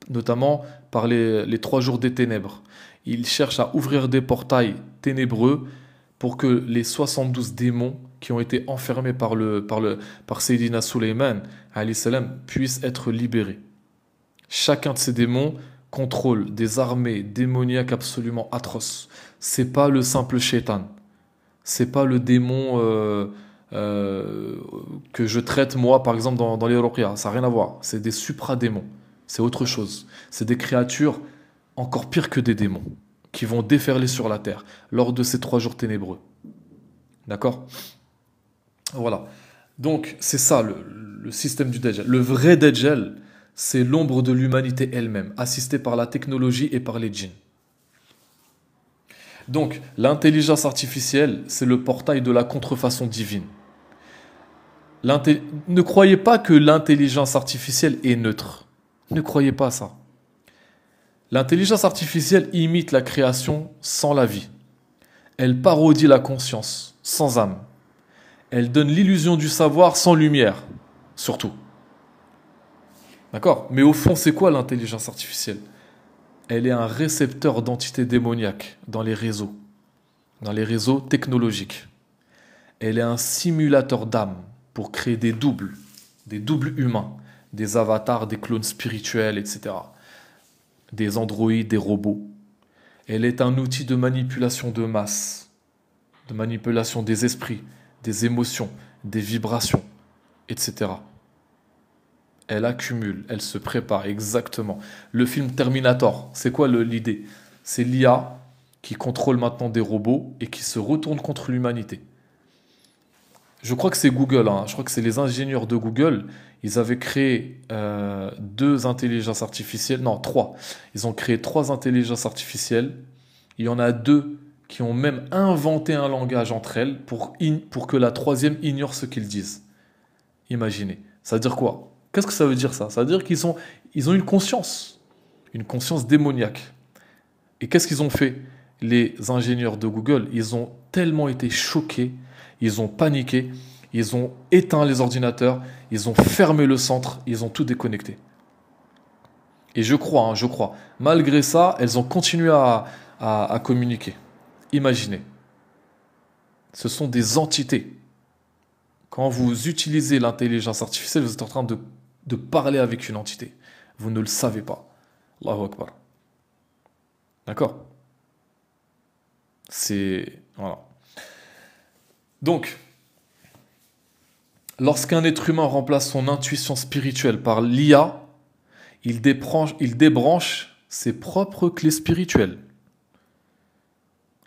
notamment par les 3 jours des ténèbres. Ils cherchent à ouvrir des portails ténébreux pour que les 72 démons qui ont été enfermés par Sayyidina Suleyman alayhi salam puissent être libérés. Chacun de ces démons contrôle des armées démoniaques absolument atroces. C'est pas le simple shaitan. C'est pas le démon que je traite moi, par exemple, dans les ruqya. Ça n'a rien à voir. C'est des supradémons. C'est autre chose. C'est des créatures encore pires que des démons qui vont déferler sur la terre lors de ces 3 jours ténébreux. D'accord? Voilà. Donc, c'est ça le système du Dajjal. Le vrai Dajjal, c'est l'ombre de l'humanité elle-même, assistée par la technologie et par les djinns. Donc, l'intelligence artificielle, c'est le portail de la contrefaçon divine. Ne croyez pas que l'intelligence artificielle est neutre. Ne croyez pas ça. L'intelligence artificielle imite la création sans la vie. Elle parodie la conscience sans âme. Elle donne l'illusion du savoir sans lumière, surtout. D'accord? Mais au fond, c'est quoi l'intelligence artificielle? Elle est un récepteur d'entités démoniaques dans les réseaux technologiques. Elle est un simulateur d'âme pour créer des doubles humains, des avatars, des clones spirituels, etc. Des androïdes, des robots. Elle est un outil de manipulation de masse, de manipulation des esprits, des émotions, des vibrations, etc. Elle accumule, elle se prépare, exactement. Le film Terminator, c'est quoi l'idée? C'est l'IA qui contrôle maintenant des robots et qui se retourne contre l'humanité. Je crois que c'est Google, hein. Je crois que c'est les ingénieurs de Google. Ils avaient créé 2 intelligences artificielles, non, 3. Ils ont créé 3 intelligences artificielles. Il y en a 2 qui ont même inventé un langage entre elles pour que la troisième ignore ce qu'ils disent. Imaginez. Ça veut dire quoi? Qu'est-ce que ça veut dire ça? Ça veut dire ils ont une conscience démoniaque. Et qu'est-ce qu'ils ont fait? Les ingénieurs de Google, ils ont tellement été choqués, ils ont paniqué, ils ont éteint les ordinateurs, ils ont fermé le centre, ils ont tout déconnecté. Et je crois, malgré ça, elles ont continué à communiquer. Imaginez. Ce sont des entités. Quand vous utilisez l'intelligence artificielle, vous êtes en train de parler avec une entité. Vous ne le savez pas. Allahu Akbar. D'accord? Voilà. Donc, lorsqu'un être humain remplace son intuition spirituelle par l'IA, il débranche ses propres clés spirituelles.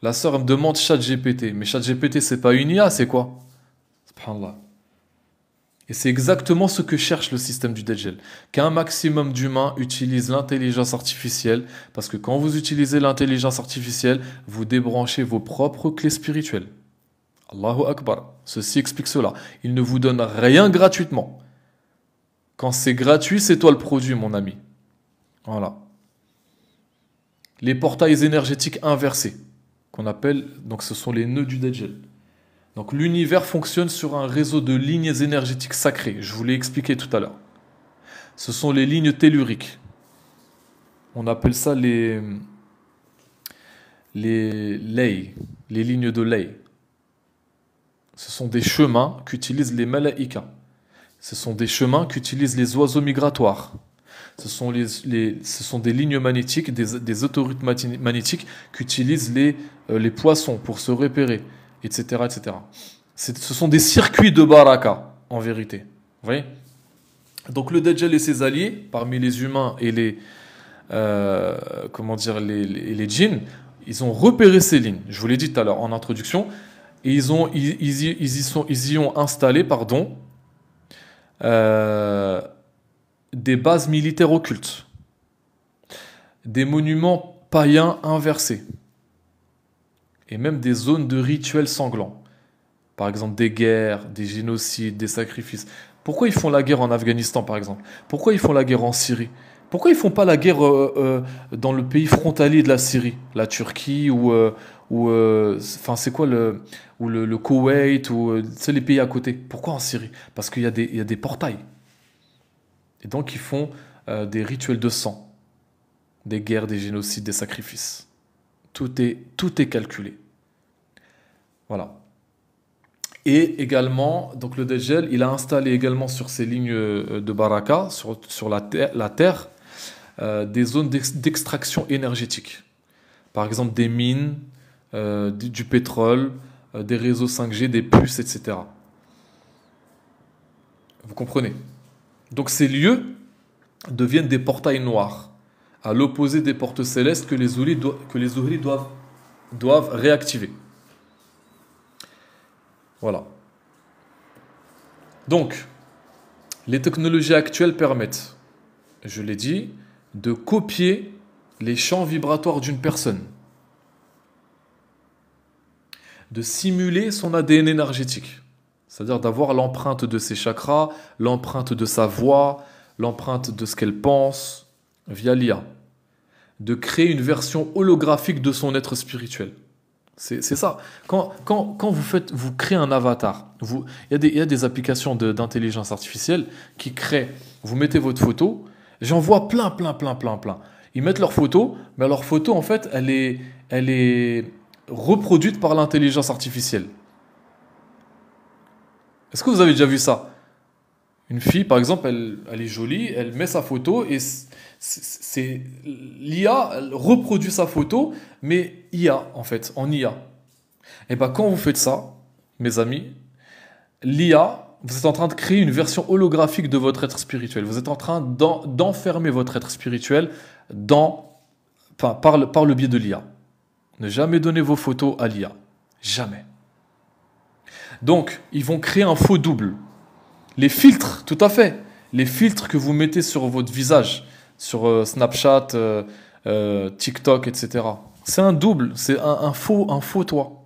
La sœur me demande ChatGPT. Mais ChatGPT, c'est pas une IA, c'est quoi? Subhanallah. Et c'est exactement ce que cherche le système du Dajjal. Qu'un maximum d'humains utilisent l'intelligence artificielle, parce que quand vous utilisez l'intelligence artificielle, vous débranchez vos propres clés spirituelles. Allahu Akbar. Ceci explique cela. Il ne vous donne rien gratuitement. Quand c'est gratuit, c'est toi le produit, mon ami. Voilà. Les portails énergétiques inversés, qu'on appelle, donc ce sont les nœuds du Dajjal. Donc l'univers fonctionne sur un réseau de lignes énergétiques sacrées. Je vous l'ai expliqué tout à l'heure. Ce sont les lignes telluriques. On appelle ça les lay, les lignes de lay. Ce sont des chemins qu'utilisent les malaïkas. Ce sont des chemins qu'utilisent les oiseaux migratoires. Ce sont des lignes magnétiques, des autoroutes magnétiques qu'utilisent les poissons pour se repérer, etc. etc. Ce sont des circuits de baraka, en vérité. Vous voyez? Donc le Dajjal et ses alliés, parmi les humains et les djinns, ils ont repéré ces lignes. Je vous l'ai dit tout à l'heure en introduction. Et ils y ont installé, des bases militaires occultes, des monuments païens inversés, et même des zones de rituels sanglants. Par exemple, des guerres, des génocides, des sacrifices. Pourquoi ils font la guerre en Afghanistan, par exemple? Pourquoi ils font la guerre en Syrie? Pourquoi ils font pas la guerre dans le pays frontalier de la Syrie, la Turquie c'est quoi le Koweït c'est les pays à côté? Pourquoi en Syrie? Parce qu'il y a des portails. Et donc ils font des rituels de sang, des guerres, des génocides, des sacrifices. Tout est calculé. Voilà. Et également, donc le Dajjal, il a installé également sur ces lignes de Baraka, sur la terre, des zones d'extraction énergétique. Par exemple, des mines, du pétrole, des réseaux 5G, des puces, etc. Vous comprenez? Donc ces lieux deviennent des portails noirs, à l'opposé des portes célestes que les Zuhri doivent réactiver. Voilà. Donc, les technologies actuelles permettent, je l'ai dit, de copier les champs vibratoires d'une personne, de simuler son ADN énergétique, c'est-à-dire d'avoir l'empreinte de ses chakras, l'empreinte de sa voix, l'empreinte de ce qu'elle pense, via l'IA, de créer une version holographique de son être spirituel. C'est ça. Quand vous créez un avatar, il y a des applications d'intelligence artificielle qui créent, vous mettez votre photo, j'en vois plein. Ils mettent leur photo, mais leur photo, en fait, elle est reproduite par l'intelligence artificielle. Est-ce que vous avez déjà vu ça? Une fille, par exemple, elle est jolie, elle met sa photo et l'IA elle reproduit sa photo, mais IA, en fait, en IA. Et bien, quand vous faites ça, mes amis, l'IA, vous êtes en train de créer une version holographique de votre être spirituel. Vous êtes en train d'enfermer votre être spirituel par le biais de l'IA. Ne jamais donner vos photos à l'IA. Jamais. Donc, ils vont créer un faux double. Les filtres, tout à fait. Les filtres que vous mettez sur votre visage, sur Snapchat, TikTok, etc. C'est un double, c'est un faux toi.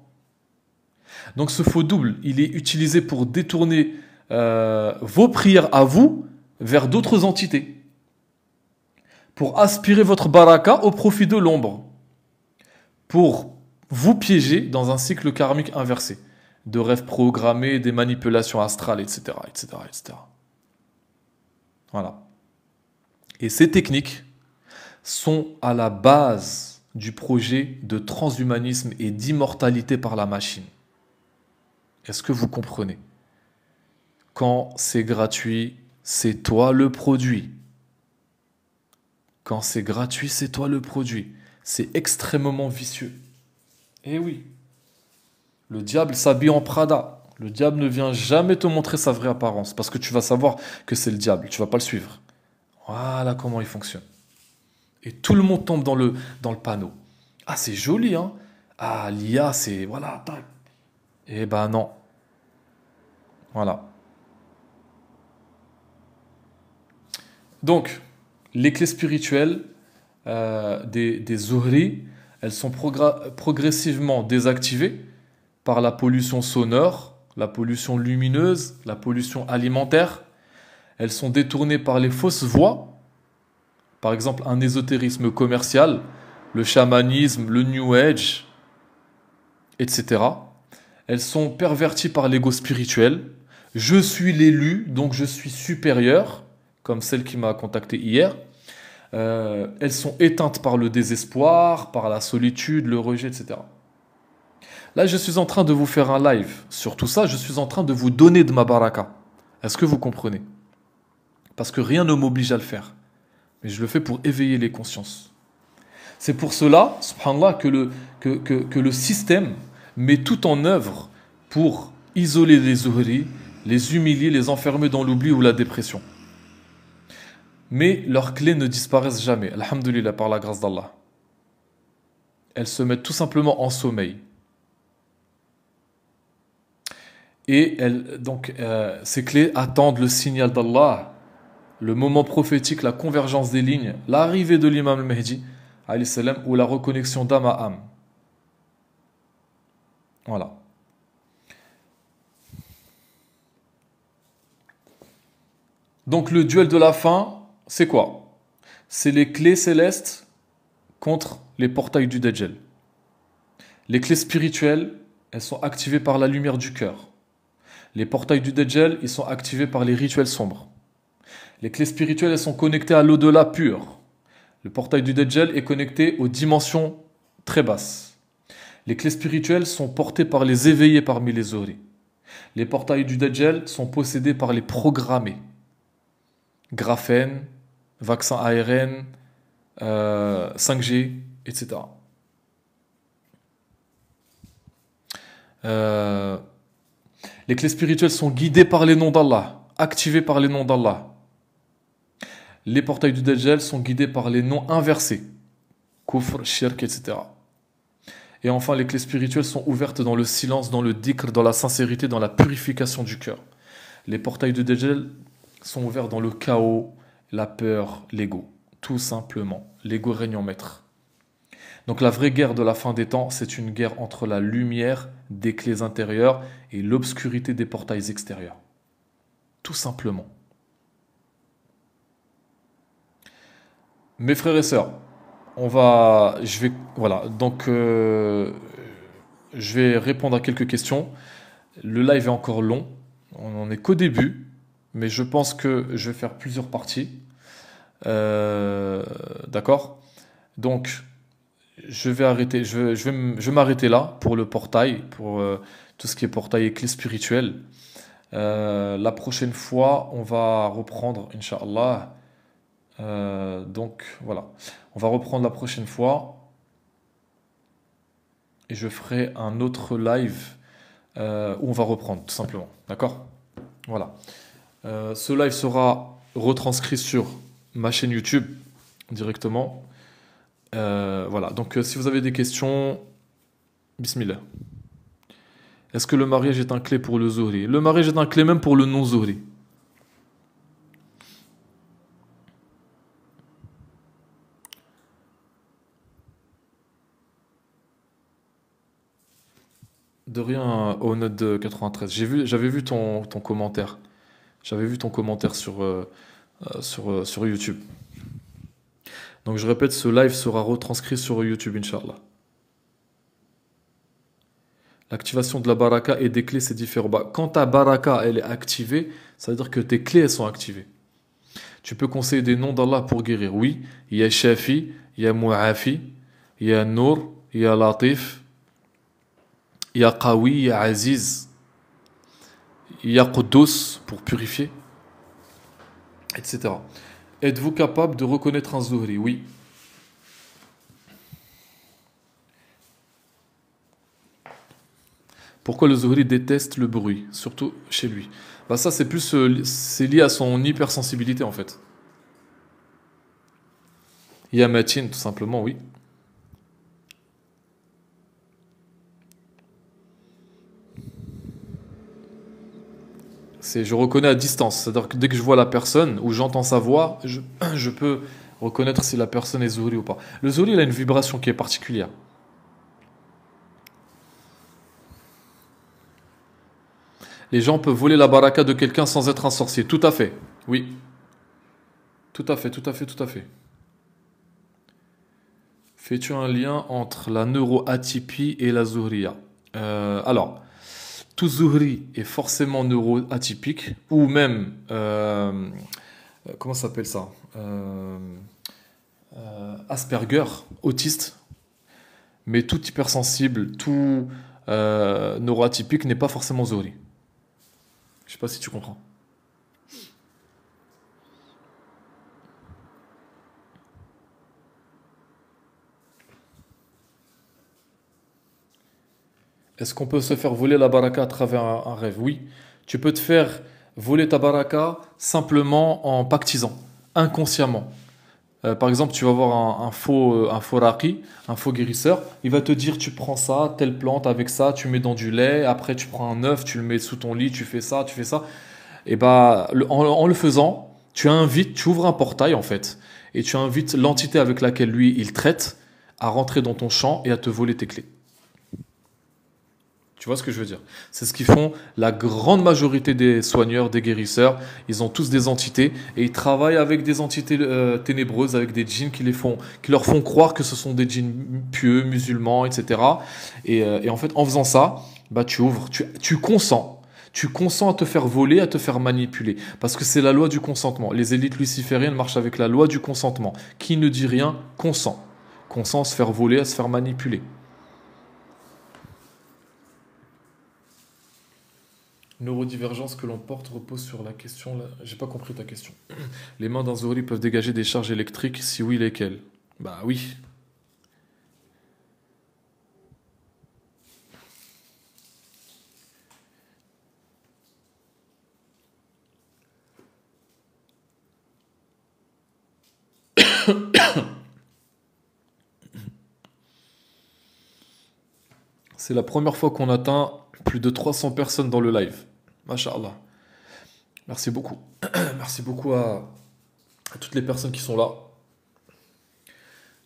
Donc ce faux double, il est utilisé pour détourner vos prières à vous vers d'autres entités. Pour aspirer votre baraka au profit de l'ombre. Pour vous piéger dans un cycle karmique inversé. De rêves programmés, des manipulations astrales, etc. Voilà. Et ces techniques sont à la base du projet de transhumanisme et d'immortalité par la machine. Est-ce que vous comprenez? Quand c'est gratuit, c'est toi le produit. Quand c'est gratuit, c'est toi le produit. C'est extrêmement vicieux. Eh oui. Le diable s'habille en Prada. Le diable ne vient jamais te montrer sa vraie apparence parce que tu vas savoir que c'est le diable. Tu vas pas le suivre. Voilà comment il fonctionne. Et tout le monde tombe dans le panneau. Ah, c'est joli, hein? Ah, l'IA, c'est... Voilà, tac. Eh ben non. Voilà. Donc, les clés spirituelles des Zuhri, elles sont progressivement désactivées par la pollution sonore, la pollution lumineuse, la pollution alimentaire. Elles sont détournées par les fausses voies, par exemple un ésotérisme commercial, le chamanisme, le New Age, etc. Elles sont perverties par l'ego spirituel. Je suis l'élu, donc je suis supérieur, comme celle qui m'a contacté hier. Elles sont éteintes par le désespoir, par la solitude, le rejet, etc. Là, je suis en train de vous faire un live. Sur tout ça, je suis en train de vous donner de ma baraka. Est-ce que vous comprenez? Parce que rien ne m'oblige à le faire. Mais je le fais pour éveiller les consciences. C'est pour cela, subhanallah, que le système met tout en œuvre pour isoler les Zuhri, les humilier, les enfermer dans l'oubli ou la dépression. Mais leurs clés ne disparaissent jamais, alhamdoulilah, par la grâce d'Allah. Elles se mettent tout simplement en sommeil. Et ces clés attendent le signal d'Allah, le moment prophétique, la convergence des lignes, l'arrivée de l'imam al-Mahdi, ou la reconnexion d'âme à âme. Voilà. Donc le duel de la fin, c'est quoi? C'est les clés célestes contre les portails du Dajjal. Les clés spirituelles, elles sont activées par la lumière du cœur. Les portails du Dajjal, ils sont activés par les rituels sombres. Les clés spirituelles, elles sont connectées à l'au-delà pur. Le portail du Dajjal est connecté aux dimensions très basses. Les clés spirituelles sont portées par les éveillés parmi les Zuhri. Les portails du Dajjal sont possédés par les programmés. Graphène, vaccin ARN, 5G, etc. Euh, les clés spirituelles sont guidées par les noms d'Allah, activées par les noms d'Allah. Les portails du Dajjal sont guidés par les noms inversés. Kufr, shirk, etc. Et enfin, les clés spirituelles sont ouvertes dans le silence, dans le dhikr, dans la sincérité, dans la purification du cœur. Les portails du Dajjal sont ouverts dans le chaos, la peur, l'ego. Tout simplement. L'ego règne en maître. Donc la vraie guerre de la fin des temps, c'est une guerre entre la lumière des clés intérieures et l'obscurité des portails extérieurs. Tout simplement. Mes frères et sœurs, voilà, donc je vais répondre à quelques questions. Le live est encore long, on n'en est qu'au début, mais je pense que je vais faire plusieurs parties. D'accord? Donc, je vais arrêter, je vais m'arrêter là pour le portail, pour tout ce qui est portail et clé spirituelle. La prochaine fois, on va reprendre, Inch'Allah. Donc voilà, on va reprendre la prochaine fois et je ferai un autre live où on va reprendre tout simplement. D'accord? Voilà. Ce live sera retranscrit sur ma chaîne YouTube directement. Voilà, donc si vous avez des questions, bismillah. Est-ce que le mariage est un clé pour le Zuhri? Le mariage est un clé même pour le non-Zuhri. De rien, au note de 93. J'avais vu ton commentaire. J'avais vu ton commentaire sur YouTube. Donc je répète, ce live sera retranscrit sur YouTube, Inch'Allah. L'activation de la baraka et des clés, c'est différent. Bah, quand ta baraka, elle est activée, ça veut dire que tes clés, elles sont activées. Tu peux conseiller des noms d'Allah pour guérir. Oui, il y a Shafi, il y a Mu'afi, il y a Nour, il y a Latif, il y a Qawi, il y a Aziz, il y a Quddus pour purifier, etc. Êtes-vous capable de reconnaître un Zuhri? Oui. Pourquoi le Zuhri déteste le bruit, surtout chez lui? Bah ça c'est plus c'est lié à son hypersensibilité en fait. Il y a Matin tout simplement, oui. Je reconnais à distance, c'est-à-dire que dès que je vois la personne ou j'entends sa voix, je peux reconnaître si la personne est Zuhri ou pas. Le Zuhri, il a une vibration qui est particulière. Les gens peuvent voler la baraka de quelqu'un sans être un sorcier. Tout à fait. Oui. Tout à fait, tout à fait, tout à fait. Fais-tu un lien entre la neuroatypie et la zuhriya? Alors, tout zuhri est forcément neuroatypique, ou même, comment ça s'appelle ça? Asperger, autiste, mais tout hypersensible, tout neuroatypique n'est pas forcément zuhri. Je sais pas si tu comprends. Est-ce qu'on peut se faire voler la baraka à travers un rêve? Oui. Tu peux te faire voler ta baraka simplement en pactisant, inconsciemment. Par exemple, tu vas voir un faux raqi, un faux guérisseur. Il va te dire, tu prends ça, telle plante avec ça, tu mets dans du lait. Après, tu prends un œuf, tu le mets sous ton lit, tu fais ça, tu fais ça. Et bah, en le faisant, tu ouvres un portail en fait, et tu invites l'entité avec laquelle lui il traite à rentrer dans ton champ et à te voler tes clés. Tu vois ce que je veux dire? C'est ce qu'ils font la grande majorité des soigneurs, des guérisseurs. Ils ont tous des entités et ils travaillent avec des entités ténébreuses, avec des djinns qui leur font croire que ce sont des djinns pieux, musulmans, etc. Et en fait, en faisant ça, bah tu ouvres, tu consens. Tu consens à te faire voler, à te faire manipuler. Parce que c'est la loi du consentement. Les élites lucifériennes marchent avec la loi du consentement. Qui ne dit rien, consent. Consent à se faire voler, à se faire manipuler. Neurodivergence que l'on porte repose sur la question. J'ai pas compris ta question. Les mains d'un Zohri peuvent dégager des charges électriques, si oui, lesquelles? Bah oui. C'est la première fois qu'on atteint plus de 300 personnes dans le live. Masha'Allah. Merci beaucoup. Merci beaucoup à toutes les personnes qui sont là.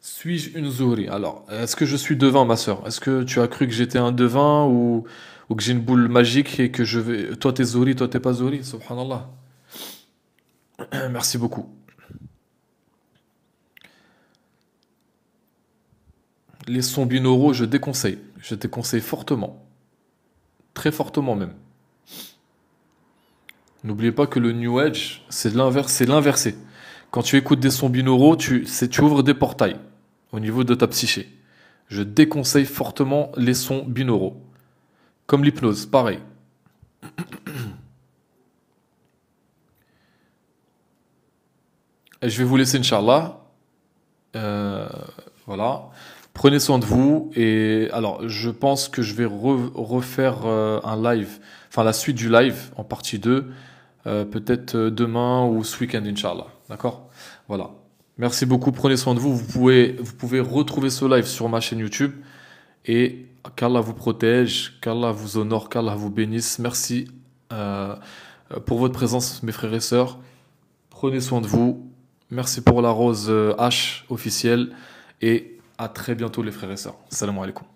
Suis-je une Zohri? Alors, est-ce que je suis devin, ma sœur? Est-ce que tu as cru que j'étais un devin ou que j'ai une boule magique et que je vais. Toi t'es Zohri, toi t'es pas Zohri? Subhanallah. Merci beaucoup. Les sons binauraux, je déconseille. Je déconseille fortement. Très fortement même. N'oubliez pas que le New Age, c'est l'inverse, c'est l'inversé. Quand tu écoutes des sons binauraux, tu ouvres des portails au niveau de ta psyché. Je déconseille fortement les sons binauraux. Comme l'hypnose, pareil. Et je vais vous laisser, Inch'Allah. Euh, voilà. Prenez soin de vous. Et alors, je pense que je vais refaire un live, enfin la suite du live en partie 2, peut-être demain ou ce week-end, Inch'Allah. D'accord? Voilà. Merci beaucoup. Prenez soin de vous. Vous pouvez retrouver ce live sur ma chaîne YouTube. Et qu'Allah vous protège, qu'Allah vous honore, qu'Allah vous bénisse. Merci euh, pour votre présence, mes frères et sœurs. Prenez soin de vous. Merci pour la rose H officielle. Et à très bientôt, les frères et sœurs. Salam alaikum.